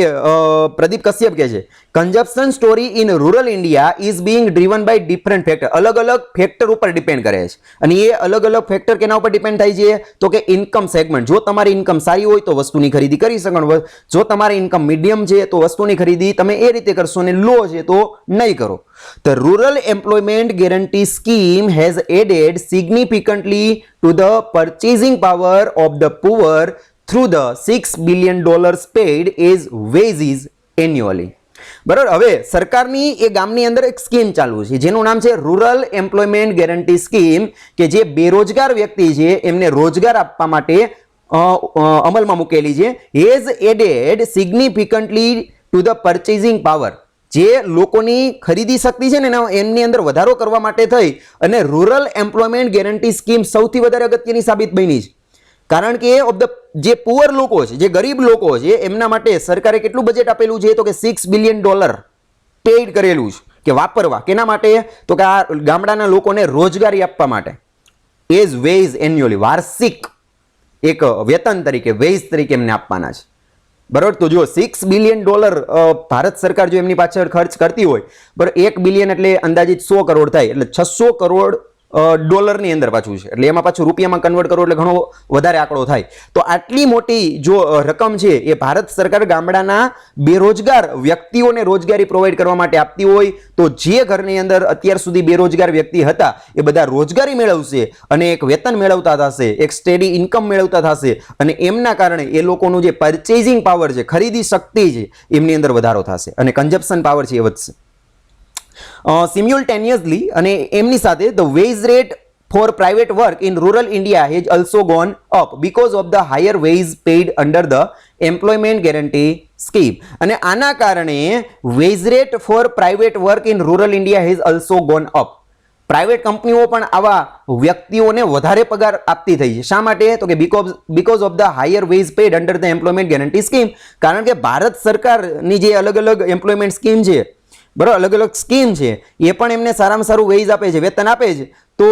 પ્રદીપ કશ્યપ કહે છે consumption story in rural India is being driven by different factor. અલગ અલગ ફેક્ટર ઉપર ડિપેન્ડ કરે છે. અને એ અલગ અલગ ફેક્ટર કેના ઉપર ડિપેન્ડ થાય છે તો કે ઇન્કમ સેગમેન્ટ. જો તમારી ઇન્કમ સારી હોય તો વસ્તુની ખરીદી કરી શકો, જો તમારી ઇન્કમ મીડિયમ છે તો વસ્તુની ખરીદી તમે એ રીતે કરશો અને લો છે તો નહીં કરો. The Rural Employment Guarantee Scheme has added significantly to the purchasing power of the poor through the $6 billion paid as wages annually. બરાબર, હવે સરકારની એ ગામની અંદર એક સ્કીમ ચાલુ છે જેનું નામ છે રૂરલ એમ્પ્લોયમેન્ટ ગેરંટી સ્કીમ, કે જે બેરોજગાર વ્યક્તિ છે એમને રોજગાર આપવા માટે અમલમાં મૂકેલી છે. Has added significantly to the purchasing power. જે લોકોની ખરીદી શક્તિ છે ને એમની અંદર વધારો કરવા માટે થઈ અને રૂરલ એમ્પ્લોયમેન્ટ ગેરંટી સ્કીમ સૌથી વધારે અગત્યની સાબિત બની છે. કારણ કે ઓફ ધ જે પુઅર લોકો છે, જે ગરીબ લોકો છે, એમના માટે સરકારે કેટલું બજેટ આપેલું છે તો કે $6 બિલિયન પેઇડ કરેલું છે કે વાપરવા. કેના માટે તો કે આ ગામડાના લોકોને રોજગારી આપવા માટે. એઝ વેજ એન્યુઅલી, વાર્ષિક એક વેતન તરીકે, વેજ તરીકે એમને આપવાના છે. બરાબર, તો જો $6 બિલિયન ભારત સરકાર જો એમની પાછળ ખર્ચ કરતી હોય, બરાબર, 1 બિલિયન એટલે અંદાજિત 100 કરોડ થાય, એટલે 600 કરોડ ડોલરની અંદર પાછું છે, એટલે એમાં પાછું રૂપિયામાં કન્વર્ટ કરો એટલે ઘણો વધારે આંકડો થાય. તો આટલી મોટી જો રકમ છે એ ભારત સરકાર ગામડાના બેરોજગાર વ્યક્તિઓને રોજગારી પ્રોવાઈડ કરવા માટે આપતી હોય તો જે ઘરની અંદર અત્યાર સુધી બેરોજગાર વ્યક્તિ હતા એ બધા રોજગારી મેળવશે અને એક વેતન મેળવતા થશે, એક સ્ટેડી ઇન્કમ મેળવતા થશે અને એમના કારણે એ લોકોનું જે પરચેઝિંગ પાવર છે, ખરીદી શક્તિ છે, એમની અંદર વધારો થશે અને કન્ઝપ્શન પાવર છે એ વધશે. સિમ્યુલટેનિયસલી અને એમની સાથે the wage rate for private work in rural India has also gone up because of the higher wage paid under the employment guarantee scheme. અને આના કારણે wage rate for private work in rural India has also gone up. Private કંપનીઓ પણ આવા વ્યક્તિઓને વધારે પગાર આપતી થઈ છે. શા માટે? તો કે because of the higher wage paid under the employment guarantee scheme. કારણ કે ભારત સરકારની જે અલગ અલગ એમ્પ્લોયમેન્ટ સ્કીમ છે, બરાબર, અલગ અલગ સ્કીમ છે, એ પણ એમને સારામાં સારું વેજ આપે છે, વેતન આપે છે. તો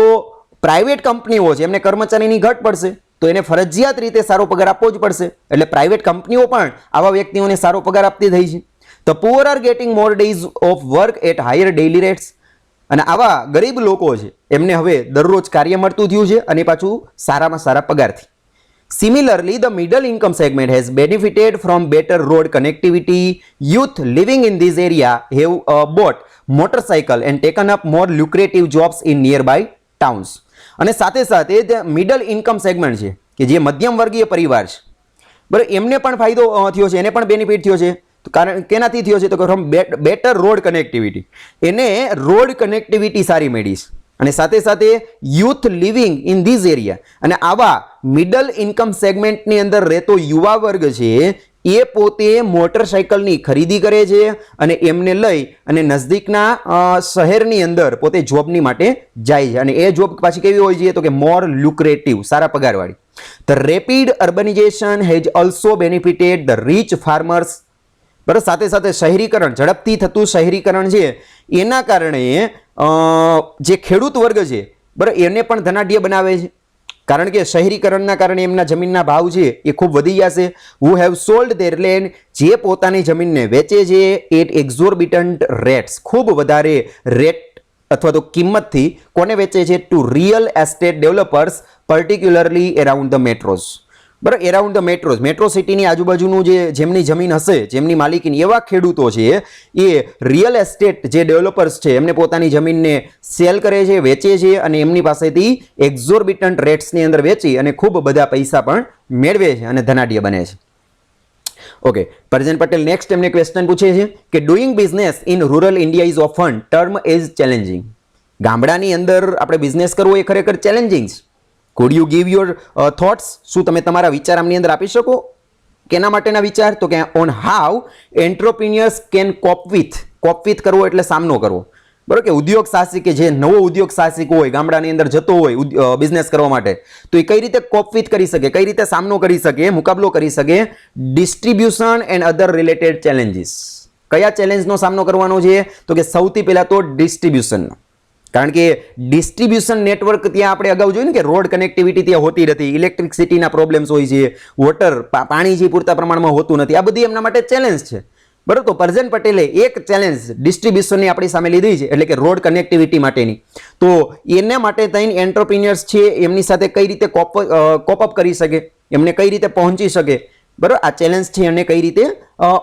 પ્રાઇવેટ કંપનીઓ છે એમને કર્મચારીની ઘટ પડશે તો એને ફરજિયાત રીતે સારો પગાર આપવો જ પડશે. એટલે પ્રાઇવેટ કંપનીઓ પણ આવા વ્યક્તિઓને સારો પગાર આપતી થઈ છે. The poor are getting more days of work at higher daily rates. અને આવા ગરીબ લોકો છે એમને હવે દરરોજ કાર્ય મળતું થયું છે અને પાછું સારામાં સારા પગારથી. Similarly the middle income segment has benefited from better road connectivity. Youth living in this area have bought motorcycle and taken up more lucrative jobs in nearby towns. અને સાથે સાથે ધ મિડલ ઇન્કમ સેગમેન્ટ છે કે જે મધ્યમ વર્ગીય પરિવાર છે, બરાબર, એમને પણ ફાયદો થયો છે, એને પણ બેનિફિટ થયો છે. કારણ કેનાથી થયો છે? તો ફ્રોમ બેટર રોડ કનેક્ટિવિટી. એને રોડ કનેક્ટિવિટી સારી મળી છે અને સાથે સાથે youth living in this area. અને આવા મિડલ ઇન્કમ સેગમેન્ટની અંદર રહેતો યુવા વર્ગ છે એ પોતે મોટરસાઇકલની ખરીદી કરે છે અને એમને લઈ અને નજદીકના શહેરની અંદર પોતે જોબની માટે જાય છે. અને એ જોબ પાછી કેવી હોય છે? તો કે મોર લ્યુક્રેટિવ, સારા પગારવાળી. The rapid urbanisation has also benefited the rich farmers. બરાબર, સાથે સાથે શહેરીકરણ, ઝડપથી થતું શહેરીકરણ છે એના કારણે જે ખેડૂત વર્ગ છે, બરાબર, એને પણ ધનાઢ્ય બનાવે છે. કારણ કે શહેરીકરણના કારણે એમના જમીનના ભાવ છે એ ખૂબ વધી જશે. હુ હેવ સોલ્ડ ધેર લેન્ડ, જે પોતાની જમીનને વેચે છે એટ એક્ઝોર્બિટન્ટ રેટ્સ, ખૂબ વધારે રેટ અથવા તો કિંમતથી કોને વેચે છે? To real estate developers, particularly around the metros. બરાબર, એરાઉન્ડ ધ મેટ્રોઝ, મેટ્રો સિટીની આજુબાજુનું જેમની જમીન હશે, જેમની માલિકીની, એવા ખેડૂતો છે એ રિયલ એસ્ટેટ જે ડેવલપર્સ છે એમને પોતાની જમીનને સેલ કરે છે, વેચે છે અને એમની પાસેથી એક્ઝોર્બિટન્ટ રેટ્સની અંદર વેચી અને ખૂબ બધા પૈસા પણ મેળવે છે અને ધનાઢ્ય બને છે. ઓકે, પરજન પટેલ નેક્સ્ટ એમને ક્વેશ્ચન પૂછે છે કે doing business in rural India is often term as challenging. ગામડાની અંદર આપણે બિઝનેસ કરવો એ ખરેખર ચેલેન્જિંગ છે. Food you give your thoughts? શું તમે તમારા વિચાર આમની અંદર આપી શકો? કેના માટેના વિચાર? તો કે on how entrepreneurs can cope with કરવો એટલે સામનો કરવો, બરાબર, કે ઉદ્યોગ સાહસિક કે જે નવો ઉદ્યોગ સાહસિક હોય, ગામડાની અંદર જતો હોય બિઝનેસ કરવા માટે, તો એ કઈ રીતે કોપ વિથ કરી શકે, કઈ રીતે સામનો કરી શકે, મુકાબલો કરી શકે distribution and other related challenges. કયા ચેલેન્જનો સામનો કરવાનો છે? તો કે સૌથી પહેલા તો ડિસ્ટ્રીબ્યુશનનો. કારણ કે ડિસ્ટ્રીબ્યુશન નેટવર્ક ત્યાં આપણે અગાઉ જોયું ને કે રોડ કનેક્ટિવિટી ત્યાં હોતી નથી, ઇલેક્ટ્રિસિટીના પ્રોબ્લેમ્સ હોય છે, વોટર પાણી જે પૂરતા પ્રમાણમાં હોતું નથી. આ બધી એમના માટે ચેલેન્જ છે, બરાબર. તો પરજન પટેલે એક ચેલેન્જ ડિસ્ટ્રીબ્યુશનની આપણી સામે લીધી છે, એટલે કે રોડ કનેક્ટિવિટી માટેની. તો એના માટે થઈને એન્ટરપ્રિન્યોર્સ છે એમની સાથે કઈ રીતે કોપ અપ કરી શકે, એમને કઈ રીતે પહોંચી શકે, બરાબર, આ ચેલેન્જ છે એને કઈ રીતે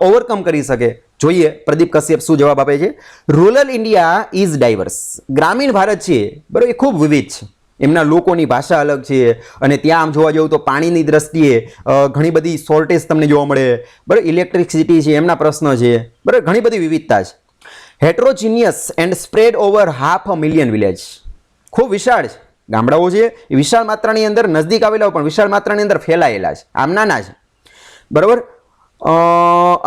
ઓવરકમ કરી શકે. જોઈએ પ્રદીપ કશ્યપ શું જવાબ આપે છે. Rural India is diverse. ગ્રામીણ ભારત છે, બરાબર, એ ખૂબ વિવિધ છે. એમના લોકોની ભાષા અલગ છે અને ત્યાં આમ જોવા જવું તો પાણીની દ્રષ્ટિએ ઘણી બધી શોર્ટેજ તમને જોવા મળે, બરાબર, ઇલેક્ટ્રિસિટી છે, એમના પ્રશ્ન છે, બરાબર, ઘણી બધી વિવિધતા છે. હેટ્રોજીનિયસ એન્ડ સ્પ્રેડ ઓવર 500,000 વિલેજ. ખૂબ વિશાળ છે ગામડાઓ છે, એ વિશાળ માત્રાની અંદર નજદીક આવેલા પણ વિશાળ માત્રાની અંદર ફેલાયેલા છે, આમ નાના છે, બરાબર,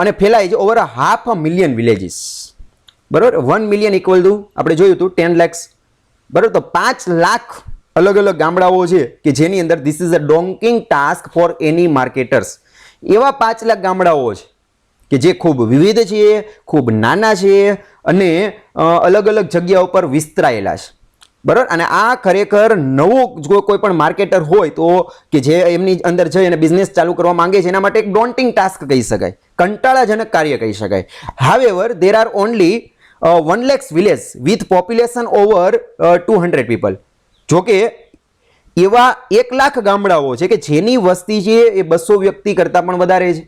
અને ફેલાય છે ઓવર 500,000 વિલેજીસ, બરાબર. 1 મિલિયન ઇક્વલ ટુ આપણે જોયું હતું 10 lakhs, બરાબર. તો 5 લાખ અલગ અલગ ગામડાઓ છે કે જેની અંદર this is a daunting task for any marketers. એવા 5 લાખ ગામડાઓ છે કે જે ખૂબ વિવિધ છે, ખૂબ નાના છે અને અલગ અલગ જગ્યા ઉપર વિસ્તરાયેલા છે, બરાબર. અને આ ખરેખર નવું જો કોઈ પણ માર્કેટર હોય તો કે જે એમની અંદર જઈ અને બિઝનેસ ચાલુ કરવા માંગે છે એના માટે એક ડોન્ટિંગ ટાસ્ક કહી શકાય, કંટાળાજનક કાર્ય કહી શકાય. However there are only 1 lakhs village with population over 200 people. જોકે એવા 1 લાખ ગામડાઓ છે કે જેની વસ્તી છે એ 200 વ્યક્તિ કરતાં પણ વધારે છે.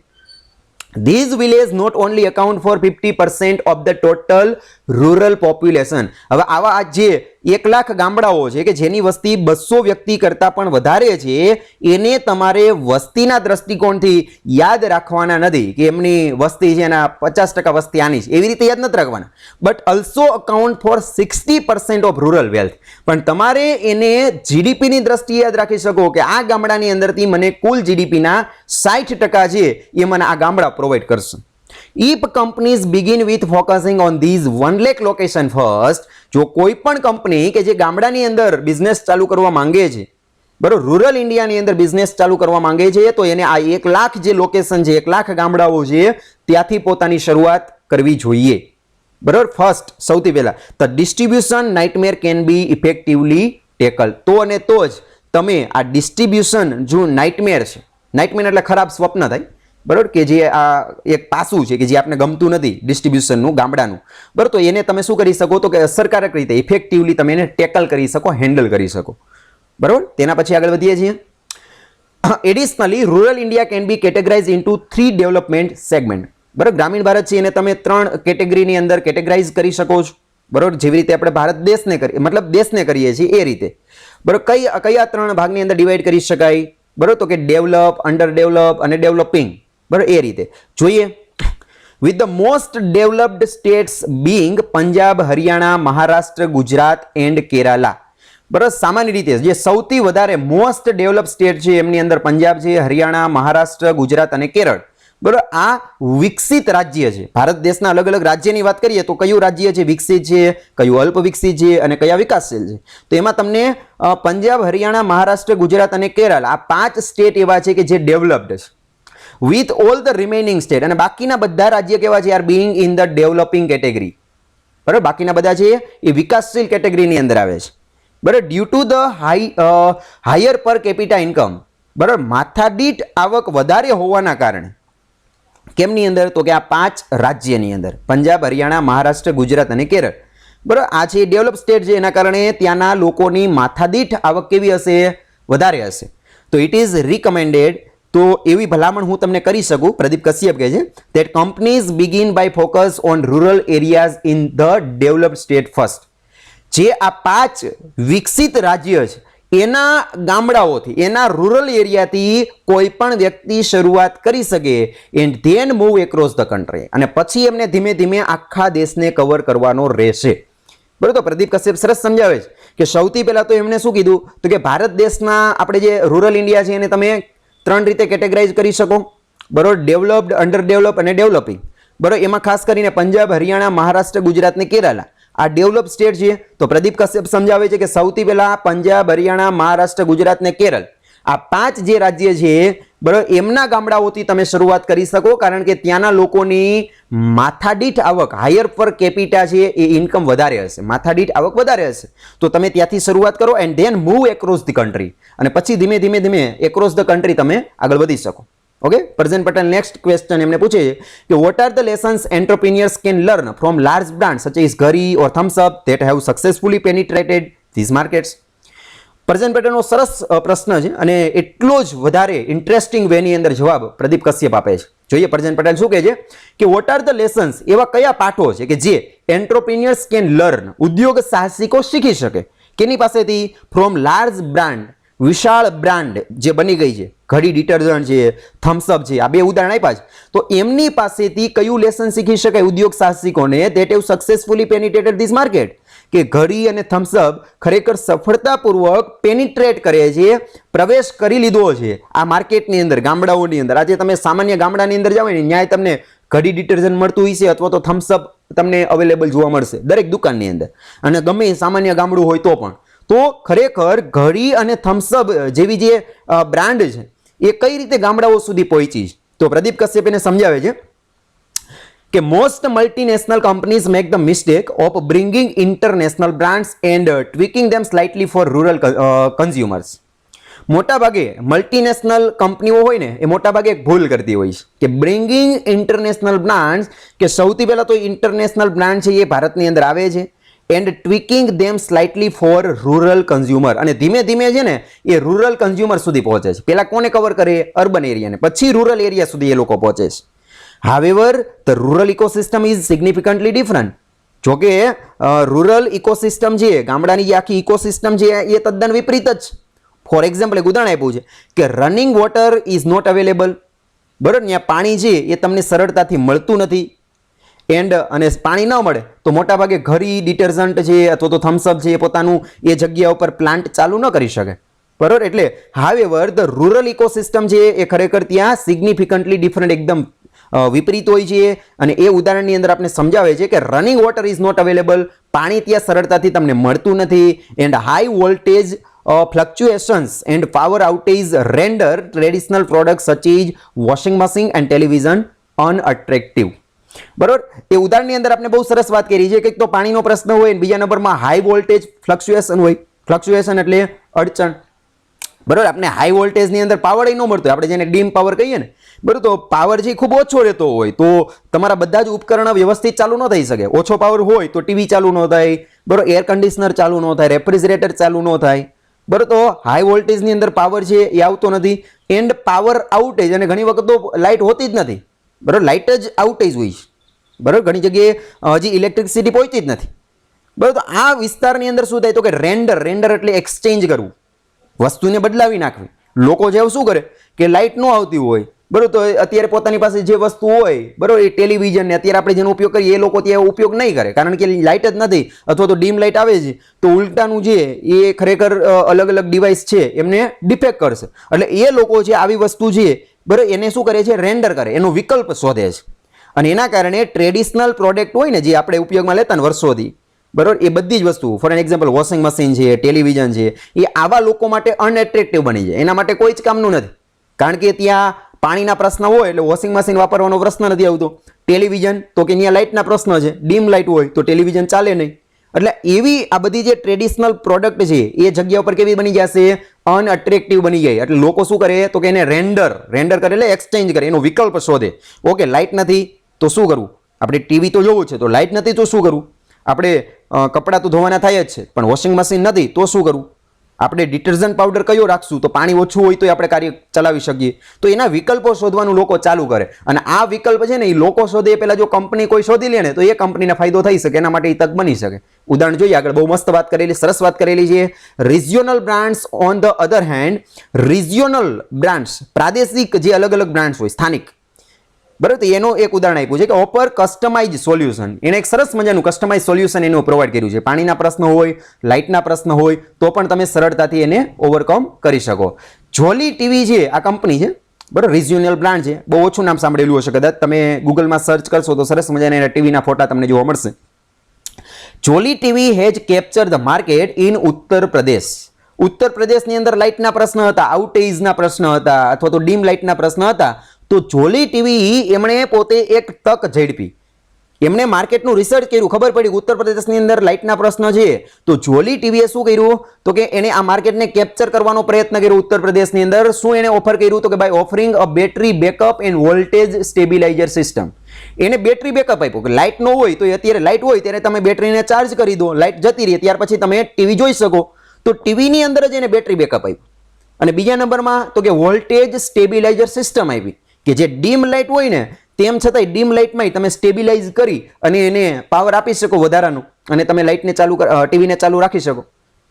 These villages not only account for 50% of the total rural population. હવે આવા જે 1 લાખ ગામડાઓ છે કે જેની વસ્તી 200 વ્યક્તિ કરતાં પણ વધારે છે એને તમારે વસ્તીના દ્રષ્ટિકોણથી યાદ રાખવાના નથી કે એમની વસ્તી છે એના 50% વસ્તી આની છે એવી રીતે યાદ નથી રાખવાના. But also account for 60% of rural wealth. પણ તમારે એને જીડીપીની દ્રષ્ટિએ યાદ રાખી શકો કે આ ગામડાની અંદરથી મને કુલ જીડીપીના 60% છે એ મને આ ગામડા પ્રોવાઈડ કરશે. If companies begin with focusing on these 1 lakh location first, જો કોઈ પણ કંપની કે જે ગામડાની અંદર બિઝનેસ ચાલુ કરવા માંગે છે, બરોબર, રૂરલ ઇન્ડિયાની અંદર બિઝનેસ ચાલુ કરવા માંગે છે, તો એને આ 1 લાખ જે લોકેશન છે, 1 લાખ ગામડાઓ છે ત્યાંથી પોતાની શરૂઆત કરવી જોઈએ. બરોબર, ફર્સ્ટ સૌથી પહેલા the distribution nightmare can be effectively tackle. તો અને તો જ તમે આ ડિસ્ટ્રીબ્યુશન જો નાઇટમેર છે, નાઇટમેર એટલે ખરાબ સ્વપ્ન થાય, બરોબર, કે જે આ એક પાસું છે કે જે આપણે ગમતું નથી ડિસ્ટ્રીબ્યુશનનું ગામડાનું, બરોબર, તો એને તમે શું કરી શકો તો કે અસરકારક રીતે ઇફેક્ટિવલી તમે એને ટેકલ કરી શકો, હેન્ડલ કરી શકો. બરોબર, તેના પછી આગળ વધીએ છીએ. Additionally rural India can be categorize into 3 development segment. બરોબર, ગ્રામીણ ભારત છે એને તમે 3 કેટેગરીની અંદર કેટેગરાઇઝ કરી શકો છો. બરોબર, જેવી રીતે આપણે ભારત દેશને કરીએ છીએ એ રીતે. બરોબર, કયા 3 ભાગની અંદર ડિવાઈડ કરી શકાય? બરોબર, તો કે ડેવલપ, અંડર ડેવલપ અને ડેવલપિંગ. બરોબર, એ રીતે જોઈએ. With the most developed states being Punjab, Haryana, Maharashtra, Gujarat and Kerala. બરોબર, સામાન્ય રીતે જે સૌથી વધારે મોસ્ટ ડેવલપ સ્ટેટ છે એમની અંદર પંજાબ છે, હરિયાણા, મહારાષ્ટ્ર, ગુજરાત અને કેરળ. બરોબર, આ વિકસિત રાજ્ય છે. ભારત દેશના અલગ અલગ રાજ્યની વાત કરીએ તો કયું રાજ્ય છે વિકસિત છે, કયું અલ્પ વિકસિત છે અને કયા વિકાસશીલ છે? તો એમાં તમને પંજાબ, હરિયાણા, મહારાષ્ટ્ર, ગુજરાત અને કેરળ આ 5 સ્ટેટ એવા છે કે જે ડેવલપ્ડ છે. With all the remaining state, અને બાકીના બધા રાજ્ય કેવા છે? Are being in the developing category. બરાબર, બાકીના બધા છે એ વિકાસશીલ કેટેગરીની અંદર આવે છે. બરાબર, due to the higher per capita income. બરાબર, માથાદીઠ આવક વધારે હોવાના કારણે કેમની અંદર? તો કે આ 5 રાજ્યની અંદર પંજાબ, હરિયાણા, મહારાષ્ટ્ર, ગુજરાત અને કેરળ. બરાબર, આ છે ડેવલપ સ્ટેટ છે એના કારણે ત્યાંના લોકોની માથાદીઠ આવક કેવી હશે? વધારે હશે. તો ઇટ ઇઝ રિકમેન્ડેડ, તો એવી ભલામણ હું તમને કરી શકું, પ્રદીપ કશ્યપ કહે છે, that companies begin by focus on rural areas in the developed state first. જે આ 5 વિકસિત રાજ્ય છે એના ગામડાઓથી, એના રૂરલ એરિયાથી કોઈ પણ વ્યક્તિ શરૂઆત કરી શકે and then move across the country, અને પછી એમને ધીમે ધીમે આખા દેશને કવર કરવાનો રહેશે. બરોબર, તો પ્રદીપ કશ્યપ સરસ સમજાવે છે કે સૌથી પહેલા તો એમને શું કીધું તો કે ભારત દેશના આપણે જે રૂરલ ઇન્ડિયા છે એને તમે 3 રીતે કેટેગરાઇઝ કરી શકો. બરોબર, ડેવલપ્ડ, અંડર ડેવલપ અને ડેવલપિંગ. બરોબર, એમાં ખાસ કરીને પંજાબ, હરિયાણા, મહારાષ્ટ્ર, ગુજરાત ને કેરાલા આ ડેવલપ સ્ટેટ છે. તો પ્રદીપ કશ્યપ સમજાવે છે કે સૌથી પહેલા પંજાબ, હરિયાણા, મહારાષ્ટ્ર, ગુજરાત ને કેરળ આ 5 જે રાજ્ય છે, બરોબર, એમના ગામડાઓથી તમે શરૂઆત કરી શકો, કારણ કે ત્યાંના લોકોની માથાદીઠ આવક, હાયર પર કેપિટા છે એ ઇન્કમ વધારે હશે, માથાદીઠ આવક વધારે હશે. તો તમે ત્યાંથી શરૂઆત કરો and then move across the country, અને પછી ધીમે ધીમે એક્રોસ ધ કન્ટ્રી તમે આગળ વધી શકો. Okay, Prajan Patel next question એમને પૂછે છે કે what are the lessons entrepreneurs can learn from large brand such as ઘરી or Thums Up that have successfully penetrated these markets? Prajan પટેલનો સરસ પ્રશ્ન છે અને એટલો જ વધારે ઇન્ટરેસ્ટિંગ વેની અંદર જવાબ પ્રદીપ કશ્યપ આપે છે. જોઈએ પ્રજન પટેલ શું કહે છે કે વોટ આર ધ લેસન્સ, એવા કયા પાઠો છે કે જે એન્ટરપ્રિન્યોર્સ કેન લર્ન, ઉદ્યોગ સાહસિકો શીખી શકે, કેની પાસેથી? ફ્રોમ લાર્જ બ્રાન્ડ, વિશાળ બ્રાન્ડ જે બની ગઈ છે, ઘડી ડિટર્જન્ટ છે, થમ્સઅપ છે, આ 2 ઉદાહરણ આપ્યા છે. તો એમની પાસેથી કયું લેસન શીખી શકાય ઉદ્યોગ સાહસિકોને? That have successfully penetrated this market, કે ઘડી અને થમ્સઅપ ખરેખર સફળતાપૂર્વક પેનિટ્રેટ કરે છે, પ્રવેશ કરી લીધો છે આ માર્કેટની અંદર, ગામડાઓની અંદર. આજે તમે સામાન્ય ગામડાની અંદર જાઓ ને ન્યાય તમને ઘડી ડિટર્જન્ટ મળતું હોય છે અથવા તો થમ્સઅપ તમને અવેલેબલ જોવા મળશે દરેક દુકાનની અંદર, અને ગમે સામાન્ય ગામડું હોય તો પણ. તો ખરેખર ઘડી અને થમ્સઅપ જેવી જે બ્રાન્ડ છે એ કઈ રીતે ગામડાઓ સુધી પહોંચી છે? તો પ્રદીપ કશ્યપ એને સમજાવે છે કે most multinational companies make the mistake of bringing international brands and tweaking them slightly for rural consumers. મોટાભાગે મલ્ટીનેશનલ કંપનીઓ હોય ને એ મોટાભાગે એક ભૂલ કરતી હોય છે કે બ્રિંગિંગ ઇન્ટરનેશનલ બ્રાન્ડ્સ, કે સૌથી પહેલા તો ઇન્ટરનેશનલ બ્રાન્ડ છે એ ભારતની અંદર આવે છે, and tweaking them slightly for rural consumer, અને ધીમે ધીમે છે ને એ રૂરલ કન્ઝ્યુમર સુધી પહોંચે છે. પહેલા કોને કવર કરે? અર્બન એરિયાને, પછી રૂરલ એરિયા સુધી એ લોકો પહોંચે છે. However the rural ecosystem is significantly different. જોકે રૂરલ ઇકોસિસ્ટમ છે, ગામડાની જે આખી ઇકોસિસ્ટમ છે એ તદ્દન વિપરીત જ. ફોર એક્ઝામ્પલ એક ઉદાહરણ આપ્યું છે કે running water is not available. બરાબર, ત્યાં પાણી છે એ તમને સરળતાથી મળતું નથી. અને પાણી ન મળે તો મોટાભાગે ઘરી ડિટર્જન્ટ છે અથવા તો થમ્સઅપ છે એ પોતાનું એ જગ્યા ઉપર પ્લાન્ટ ચાલુ ન કરી શકે. બરાબર, એટલે હાવેવર ધ રૂરલ ઇકોસિસ્ટમ છે એ ખરેખર ત્યાં સિગ્નિફિકન્ટલી ડિફરન્ટ, એકદમ વિપરીત હોય છે. અને એ ઉદાહરણની અંદર આપણે સમજાવે છે કે running water is not available, પાણી ત્યાં સરળતાથી તમને મળતું નથી. And high voltage fluctuations and power outage render traditional products such as washing machine and television unattractive. બરોબર, એ ઉદાહરણની અંદર આપણે બહુ સરસ વાત કરી છે કે એક તો પાણીનો પ્રશ્ન હોય અને બીજા નંબરમાં હાઈ વોલ્ટેજ ફ્લક્ચ્યુએશન હોય. ફ્લક્ચ્યુએશન એટલે અડચણ. બરોબર, આપણે હાઈ વોલ્ટેજની અંદર પાવર ન મળતો હોય, આપણે જેને ડીમ પાવર કહીએ ને, બરોબર, તો પાવર જે ખૂબ ઓછો રહેતો હોય તો તમારા બધા જ ઉપકરણ વ્યવસ્થિત ચાલુ ન થઈ શકે. ઓછો પાવર હોય તો ટીવી ચાલુ ન થાય, બરોબર, એર કન્ડિશનર ચાલુ ન થાય, રેફ્રિજરેટર ચાલુ ન થાય. બરોબર, તો હાઈ વોલ્ટેજની અંદર પાવર છે એ આવતો નથી. એન્ડ પાવર આઉટેજ, અને ઘણી વખત તો લાઇટ હોતી જ નથી. બરોબર, લાઇટ જ આઉટેજ હોય છે. બરોબર, ઘણી જગ્યાએ હજી ઇલેક્ટ્રિસિટી પહોંચી જ નથી. બરોબર, તો આ વિસ્તારની અંદર શું થાય તો કે રેન્ડર એટલે એક્સચેન્જ કરવું, વસ્તુને બદલાવી નાખવી. લોકો જેવું શું કરે કે લાઇટ ન આવતી હોય, બરોબર, તો અત્યારે પોતાની પાસે જે વસ્તુ હોય, બરોબર, એ ટેલિવિઝન ને અત્યારે આપણે જેનો ઉપયોગ કરીએ એ લોકો ત્યાં ઉપયોગ નહીં કરે, કારણ કે લાઇટ જ નથી અથવા તો ડીમ લાઇટ આવે છે તો ઉલટાનું જે એ ખરેખર અલગ અલગ ડિવાઇસ છે એમને ડિફેક્ટ કરશે. એટલે એ લોકો છે આવી વસ્તુ છે, બરોબર, એને શું કરે છે? રેન્ડર કરે, એનો વિકલ્પ શોધે છે. અને એના કારણે ટ્રેડિશનલ પ્રોડક્ટ હોય ને જે આપણે ઉપયોગમાં લેતા ને વર્ષોથી, બરોબર, એ બધી જ વસ્તુ, ફોર એક્ઝામ્પલ વોશિંગ મશીન છે, ટેલિવિઝન છે, એ આવા લોકો માટે અનએટ્રેક્ટિવ બની જાય. એના માટે કોઈ જ કામનું નથી, કારણ કે ત્યાં પાણીના પ્રશ્ન હોય એટલે વોશિંગ મશીન વાપરવાનો પ્રશ્ન નથી આવતો. ટેલિવિઝન તો કે ત્યાં લાઇટના પ્રશ્ન છે, ડીમ લાઇટ હોય તો ટેલિવિઝન ચાલે નહીં. એટલે એવી આ બધી જે ટ્રેડિશનલ પ્રોડક્ટ છે એ જગ્યા ઉપર કેવી બની જશે? અનઅટ્રેક્ટિવ બની જાય. એટલે લોકો શું કરે તો કે એને રેન્ડર કરે એટલે એક્સચેન્જ કરે, એનો વિકલ્પ શોધે. ઓકે, લાઇટ નથી તો શું કરવું? આપણે ટીવી તો જોવું છે તો લાઇટ નથી તો શું કરવું? આપણે કપડાં તો ધોવાના થાય જ છે પણ વોશિંગ મશીન નથી તો શું કરવું? આપણે ડિટર્જન્ટ પાવડર કયો રાખશું તો પાણી ઓછું હોય તો આપણે કાર્ય ચલાવી શકીએ. તો એના વિકલ્પો શોધવાનું લોકો ચાલુ કરે. અને આ વિકલ્પ છે ને એ લોકો શોધે એ પહેલા જો કંપની કોઈ શોધી લે ને તો એ કંપનીને ફાયદો થઈ શકે, એના માટે એ તક બની શકે. ઉદાહરણ જોઈએ આગળ, બહુ મસ્ત વાત કરેલી, સરસ વાત કરેલી છે. Regional brands on the other hand, regional brands, પ્રાદેશિક જે અલગ અલગ બ્રાન્ડ્સ હોય, સ્થાનિક, બરાબર, તો એનો એક ઉદાહરણ આપ્યું છે કે ઓફર કસ્ટમાઇઝ સોલ્યુશન. એને એક સરસ મજાનું કસ્ટમાઇઝ સોલ્યુશન એનું પ્રોવાઈડ કર્યું છે. પાણીના પ્રશ્ન હોય, લાઇટના પ્રશ્ન હોય તો પણ તમે સરળતાથી એને ઓવરકમ કરી શકો. જોલી ટીવી છે આ કંપની છે, બરાબર, રિજિયોનલ બ્રાન્ડ છે. બહુ ઓછું નામ સાંભળેલું હશે કદાચ, તમે ગૂગલમાં સર્ચ કરશો તો સરસ મજાના એના ટીવીના ફોટા તમને જોવા મળશે. Jolly TV has capture the market in Uttar Pradesh. ઉત્તર પ્રદેશની અંદર લાઇટના પ્રશ્ન હતા, આઉટેજના પ્રશ્ન હતા અથવા તો ડીમ લાઇટના પ્રશ્ન હતા. તો જોલી ટીવી એમણે પોતે એક તક ઝડપી, એમણે માર્કેટનું રિસર્ચ કર્યું, ખબર પડી ઉત્તર પ્રદેશની અંદર લાઇટના પ્રશ્ન છે. તો જોલી ટીવીએ શું કર્યું તો કે એને આ માર્કેટને કેપ્ચર કરવાનો પ્રયત્ન કર્યો ઉત્તર પ્રદેશની અંદર. શું એને ઓફર કર્યું તો કે by offering a battery backup and voltage stabilizer system. એને બેટરી બેકઅપ આપ્યું કે લાઇટ ન હોય તો અત્યારે લાઇટ હોય ત્યારે તમે બેટરીને ચાર્જ કરી દો, લાઇટ જતી રહે ત્યાર પછી તમે ટીવી જોઈ શકો. તો ટીવીની અંદર જ એને બેટરી બેકઅપ આપ્યું. અને બીજા નંબરમાં તો કે વોલ્ટેજ સ્ટેબિલાઇઝર સિસ્ટમ આપી કે જે ડીમ લાઇટ હોય ને તેમ છતાંય ડીમ લાઇટમાં તમે સ્ટેબિલાઇઝ કરી અને એને પાવર આપી શકો વધારાનું અને તમે લાઇટને ચાલુ ટીવીને ચાલુ રાખી શકો.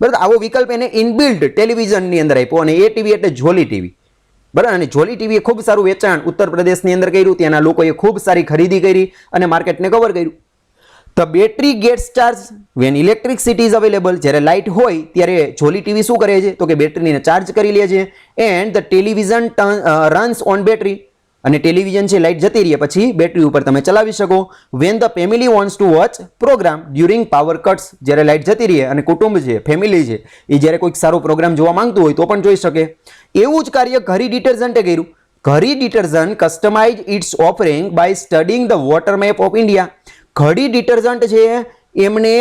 બરાબર, આવો વિકલ્પ એને ઇનબિલ્ટ ટેલિવિઝનની અંદર આપ્યો અને એ ટીવી એટલે જોલી ટીવી. બરાબર, અને જોલી ટીવીએ ખૂબ સારું વેચાણ ઉત્તર પ્રદેશની અંદર કર્યું, ત્યાંના લોકોએ ખૂબ સારી ખરીદી કરી અને માર્કેટને કવર કર્યું. The battery gets charge when electricity is available. જ્યારે લાઇટ હોય ત્યારે જોલી ટીવી શું કરે છે તો કે બેટરીને ચાર્જ કરી લે છે. And the television runs on battery. અને ટેલિવિઝન છે લાઇટ જતી રહે પછી બેટરી ઉપર તમે ચલાવી શકો. When the family wants to watch program during power cuts. જ્યારે લાઇટ જતી રહે અને કુટુંબ છે, ફેમિલી છે, એ જ્યારે કોઈક સારો પ્રોગ્રામ જોવા માંગતું હોય તો પણ જોઈ શકે. એવું જ કાર્ય ઘરી ડિટર્જન્ટે કર્યું. ઘરી detergent customize its offering by studying the water map of India. Ghadi detergent છે એમણે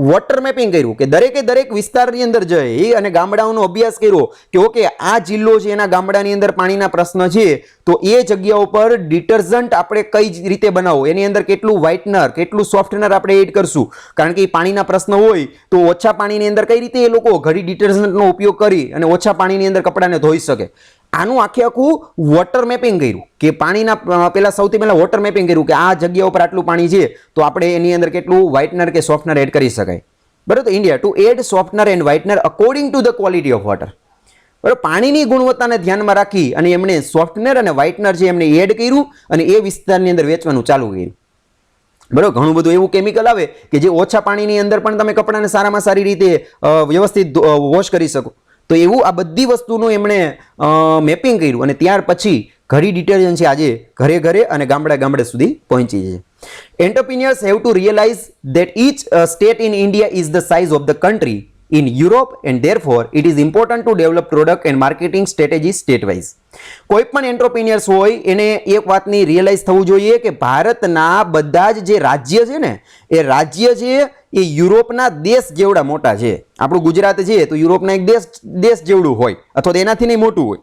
વોટર મેપિંગ કર્યું કે દરેક વિસ્તારની અંદર જઈ અને ગામડાઓનો અભ્યાસ કર્યો કે ઓકે આ જિલ્લો છે એના ગામડાની અંદર પાણીના પ્રશ્ન છે તો એ જગ્યાઓ પર ડિટર્જન્ટ આપણે કઈ રીતે બનાવવું, એની અંદર કેટલું વ્હાઇટનર કેટલું સોફ્ટનર આપણે એડ કરશું, કારણ કે પાણીના પ્રશ્ન હોય તો ઓછા પાણીની અંદર કઈ રીતે એ લોકો ઘડી ડિટર્જન્ટનો ઉપયોગ કરી અને ઓછા પાણીની અંદર કપડાને ધોઈ શકે. આનું આખું વોટર મેપિંગ કર્યું કે પાણીના પહેલા સૌથી પહેલા વોટર મેપિંગ કર્યું કે આ જગ્યા ઉપર આટલું પાણી છે તો આપણે એની અંદર કેટલું વ્હાઇટનર કે સોફ્ટનર એડ કરી શકાય. બરાબર, તો India to add softener and whitener according to the quality of water. બરાબર, પાણીની ગુણવત્તાને ધ્યાનમાં રાખી અને એમણે સોફ્ટનર અને વ્હાઇટનર છે એમને એડ કર્યું અને એ વિસ્તારની અંદર વેચવાનું ચાલુ કર્યું. બરાબર, ઘણું બધું એવું કેમિકલ આવે કે જે ઓછા પાણીની અંદર પણ તમે કપડાને સારામાં સારી રીતે વ્યવસ્થિત વોશ કરી શકો. તો એવું આ બધી વસ્તુનું એમણે મેપિંગ કર્યું અને ત્યાર પછી ઘડી ડિટર્જન્ટ છે આજે ઘરે ઘરે અને ગામડે સુધી પહોંચી છે. Entrepreneurs have to realize that each state in India is the size of the country in Europe and therefore it is important to develop product and marketing strategies state wise. કોઈ પણ એન્ટરપ્રિન્યોર્સ હોય એને એક વાતની રિયલાઇઝ થવું જોઈએ કે ભારતના બધા જ જે રાજ્ય છે ને એ રાજ્ય છે એ યુરોપના દેશ જેવડા મોટા છે. આપણું ગુજરાત છે તો યુરોપના એક દેશ જેવડું હોય અથવા તો એનાથી નહીં મોટું હોય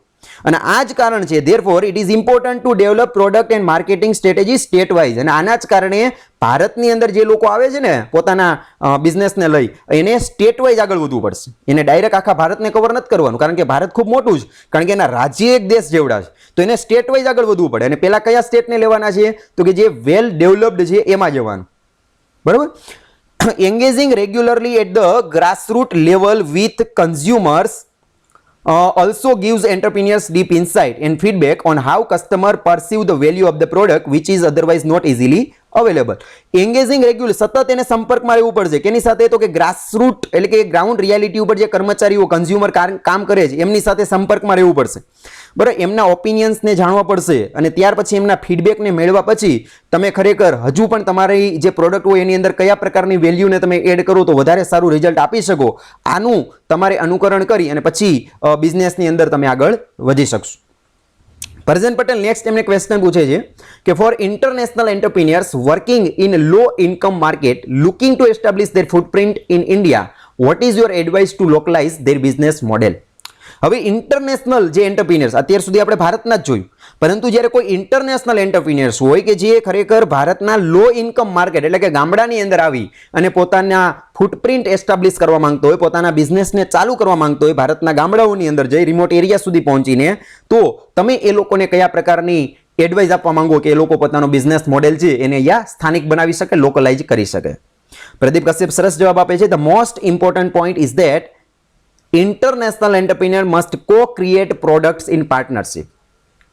અને આ જ કારણ છે therefore it is important to develop product and marketing strategy state wise. અને આના જ કારણે ભારતની અંદર જે લોકો આવે છે ને પોતાના બિઝનેસને લઈ એને સ્ટેટ વાઇઝ આગળ વધવું પડશે. એને ડાયરેક્ટ આખા ભારતને કવર નથી કરવાનું કારણ કે ભારત ખૂબ મોટું છે, કારણ કે એના રાજ્ય એક દેશ જેવડા છે તો એને સ્ટેટ વાઇઝ આગળ વધવું પડે. અને પહેલા કયા સ્ટેટને લેવાના છે તો કે જે વેલ ડેવલપ્ડ છે એમાં જવાનું. બરાબર, engaging regularly at the grassroots level with consumers also gives entrepreneurs deep insight and feedback on how customer perceive the value of the product which is otherwise not easily available. Engaging regular સતત એને સંપર્કમાં રહેવું પડશે કેની સાથે તો કે ગ્રાસરૂટ એટલે કે ગ્રાઉન્ડ રિયાલિટી ઉપર જે કર્મચારીઓ કન્ઝ્યુમર કામ કરે છે એમની સાથે સંપર્કમાં રહેવું પડશે. બરાબર, એમના ઓપિનિયન્સને જાણવા પડશે અને ત્યાર પછી એમના ફીડબેકને મેળવ્યા પછી તમે ખરેખર હજુ પણ તમારી જે પ્રોડક્ટ હોય એની અંદર કયા પ્રકારની વેલ્યુને તમે એડ કરો તો વધારે સારું રિઝલ્ટ આપી શકો, આનું તમારે અનુકરણ કરી અને પછી બિઝનેસની અંદર તમે આગળ વધી શકશો. ભરજન પટેલ નેક્સ્ટ એમને ક્વેશ્ચન પૂછે છે કે for international entrepreneurs working in low income market looking to establish their footprint in India what is your advice to localize their business model. હવે ઇન્ટરનેશનલ જે એન્ટરપ્રિન્યોર્સ અત્યાર સુધી આપણે ભારતના જ જોયું, પરંતુ જ્યારે કોઈ ઇન્ટરનેશનલ એન્ટરપ્રિન્યોર્સ હોય કે જે ખરેખર ભારતના લો ઇન્કમ માર્કેટ એટલે કે ગામડાની અંદર આવી અને પોતાના ફૂટપ્રિન્ટ એસ્ટાબ્લિશ કરવા માંગતો હોય, પોતાના બિઝનેસને ચાલુ કરવા માંગતો હોય ભારતના ગામડાઓની અંદર જઈ રિમોટ એરિયા સુધી પહોંચીને, તો તમે એ લોકોને કયા પ્રકારની એડવાઇસ આપવા માંગો કે એ લોકો પોતાનો બિઝનેસ મોડેલ છે એને અહીંયા સ્થાનિક બનાવી શકે, લોકલાઇઝ કરી શકે. પ્રદીપ કશ્યપ સરસ જવાબ આપે છે. The most important point is that international entrepreneur must co-create products in partnership.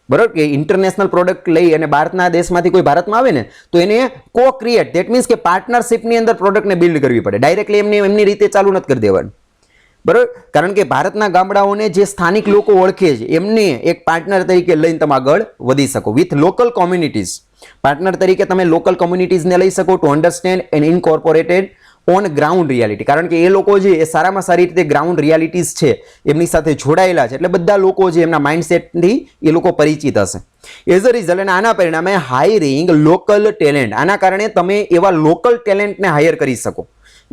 બરાબર, કે ઇન્ટરનેશનલ પ્રોડક્ટ લઈ અને ભારતના દેશમાંથી કોઈ ભારતમાં આવે ને તો એને co-create, ધેટ મીન્સ કે પાર્ટનરશિપની અંદર પ્રોડક્ટને બિલ્ડ કરવી પડે. ડાયરેક્ટલી એમની રીતે ચાલુ નથી કરી દેવાનું. બરાબર, કારણ કે ભારતના ગામડાઓને જે સ્થાનિક લોકો ઓળખે છે એમને એક પાર્ટનર તરીકે લઈને તમે આગળ વધી શકો વિથ લોકલ કોમ્યુનિટીઝ. પાર્ટનર તરીકે તમે લોકલ કોમ્યુનિટીઝને લઈ શકો to understand and incorporated on ground reality, કારણ કે એ લોકો છે એ સારામાં સારી રીતે ગ્રાઉન્ડ રિયાલિટીઝ છે એમની સાથે જોડાયેલા છે એટલે બધા લોકો છે એમના માઇન્ડસેટથી એ લોકો પરિચિત હશે. એઝ અ રિઝલ્ટ અને આના પરિણામે હાયરિંગ લોકલ ટેલેન્ટ, આના કારણે તમે એવા લોકલ ટેલેન્ટને હાયર કરી શકો,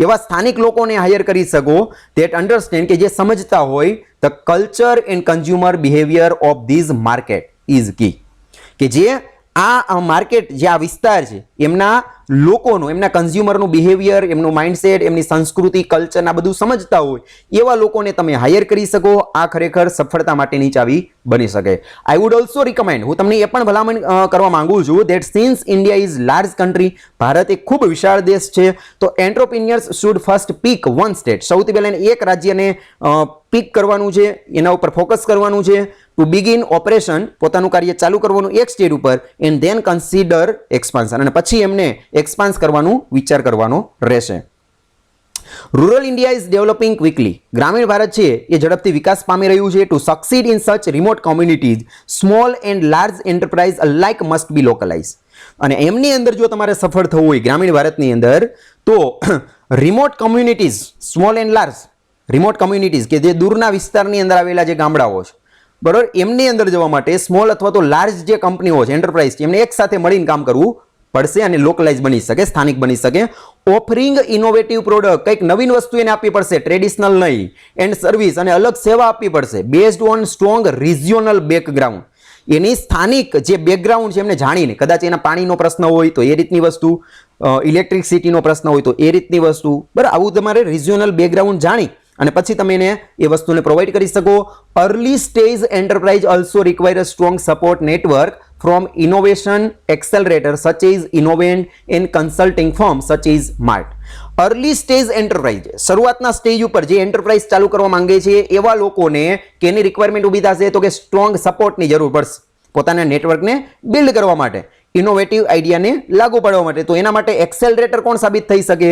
એવા સ્થાનિક લોકોને હાયર કરી શકો ધેટ અન્ડરસ્ટેન્ડ કે જે સમજતા હોય the culture and consumer behaviour of these market is key, કે જે આ માર્કેટ જે આ વિસ્તાર છે એમના લોકોનું, એમના કન્ઝ્યુમરનું બિહેવિયર, એમનું માઇન્ડસેટ, એમની સંસ્કૃતિ, કલ્ચર આ બધું સમજતા હોય એવા લોકોને તમે હાયર કરી શકો. આ ખરેખર સફળતા માટેની ચાવી બની શકે. આઈ વુડ ઓલ્સો રિકમેન્ડ, હું તમને એ પણ ભલામણ કરવા માંગુ છું that since India is large country, Bharat એક ખૂબ વિશાળ દેશ છે, તો entrepreneurs should first peak one state, સૌથી પહેલા એક રાજ્યને પીક કરવાનું છે, એના ઉપર ફોકસ કરવાનું છે, ટુ બિગિન ઓપરેશન, પોતાનું કાર્ય ચાલુ કરવાનું એક સ્ટેટ ઉપર, એન્ડ ધેન કન્સિડર એક્સપાન્શન, અને પછી એમને એક્સપાન્સ કરવાનું વિચાર કરવાનો રહેશે. Rural India is developing quickly, ગ્રામીણ ભારત છે એ ઝડપથી વિકાસ પામી રહ્યું છે. To succeed in such remote communities small and large enterprise alike must be localize. અને એમની અંદર જો તમારે સફળ થવું હોય ગ્રામીણ ભારતની અંદર તો remote communities, small and large remote communities કે જે દૂરના વિસ્તારની અંદર આવેલા જે ગામડાઓ છે, બરાબર, એમની અંદર જવા માટે સ્મોલ અથવા તો લાર્જ જે કંપનીઓ છે, એન્ટરપ્રાઇઝ છે, એમને એક સાથે મળીને કામ કરવું પડશે અને લોકલાઇઝ બની શકે, સ્થાનિક બની શકે. ઓફરિંગ ઇનોવેટિવ પ્રોડક્ટ, કંઈક નવીન વસ્તુ એને આપવી પડશે, ટ્રેડિશનલ નહીં, એન્ડ સર્વિસ, અને અલગ સેવા આપવી પડશે based on strong regional background. એની સ્થાનિક જે બેકગ્રાઉન્ડ છે એમને જાણીને, કદાચ એના પાણીનો પ્રશ્ન હોય તો એ રીતની વસ્તુ, ઇલેક્ટ્રિસિટીનો પ્રશ્ન હોય તો એ રીતની વસ્તુ, બરાબર. આવું તમારે રિજિયોનલ બેકગ્રાઉન્ડ જાણી અને પછી તમે એને એ વસ્તુને પ્રોવાઈડ કરી શકો. Early stage enterprise also require a strong support network from innovation accelerator such is Innovent and consulting firm such is Mart. Early stage enterprise, શરૂઆતના સ્ટેજ ઉપર જે એન્ટરપ્રાઇઝ ચાલુ કરવા માંગે છે એવા લોકોને કેની રિક્વાયરમેન્ટ ઊભી થશે તો કે સ્ટ્રોંગ સપોર્ટની જરૂર પડશે પોતાના નેટવર્કને બિલ્ડ કરવા માટે, ઇનોવેટિવ આઈડિયાને લાગુ પાડવા માટે. તો એના માટે એક્સેલરેટર કોણ સાબિત થઈ શકે?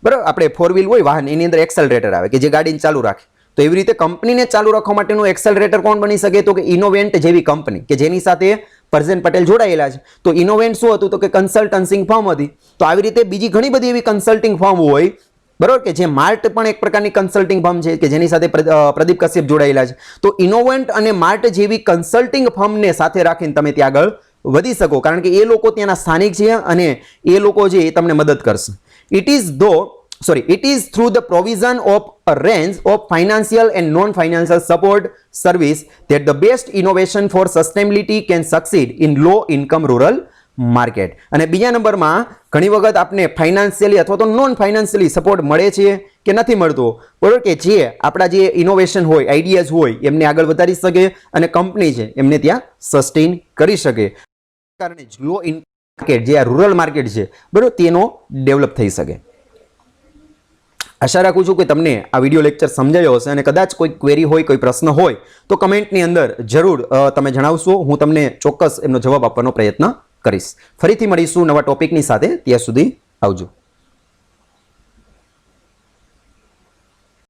બરાબર, આપણે 4 વ્હીલ હોય વાહન, એની અંદર એક્સેલરેટર આવે કે જે ગાડીને ચાલુ રાખે. તો એવી રીતે કંપનીને ચાલુ રાખવા માટેનું એક્સેલરેટર કોણ બની શકે તો કે ઇનોવેન્ટ જેવી કંપની કે જેની સાથે પરઝેન પટેલ જોડાયેલા છે. તો ઇનોવેન્ટ શું હતું તો કે કન્સલ્ટન્સિંગ ફર્મ હતી. તો આવી રીતે બીજી ઘણી બધી એવી કન્સલ્ટિંગ ફર્મ હોય, બરોબર, કે જે માર્ટ પણ એક પ્રકારની કન્સલ્ટિંગ ફર્મ છે કે જેની સાથે પ્રદીપ કશ્યપ જોડાયેલા છે. તો ઇનોવેન્ટ અને માર્ટ જેવી કન્સલ્ટિંગ ફર્મને સાથે રાખીને તમે ત્યાં આગળ વધી શકો, કારણ કે એ લોકો ત્યાંના સ્થાનિક છે અને એ લોકો છે એ તમને મદદ કરશે. It is through the provision of a range of financial and non-financial support service that the best innovation for sustainability can succeed in low income rural market. અને બીજા નંબરમાં ઘણી વખત આપને ફાઇનાન્શિયલી અથવા તો નોન ફાઇનાન્શિયલી સપોર્ટ મળે છે કે નથી મળતો, બરોબર, કે જે આપણા જે ઇનોવેશન હોય, આઈડિયાઝ હોય એમને આગળ વધારી શકે અને કંપની છે એમને ત્યાં સસ્ટેઇન કરી શકે. કારણે લો ઇન્કમ માર્કેટ જે આ રૂરલ માર્કેટ છે, બરોબર, તેનો ડેવલપ થઈ શકે. આશા રાખું છું કે તમને આ વિડીયો લેક્ચર સમજાયો હશે અને કદાચ કોઈ ક્વેરી હોય, કોઈ પ્રશ્ન હોય તો કમેન્ટની અંદર જરૂર તમે જણાવશો. હું તમને ચોક્કસ એમનો જવાબ આપવાનો પ્રયત્ન કરીશ. ફરીથી મળીશું નવા ટોપિકની સાથે. ત્યાં સુધી આવજો.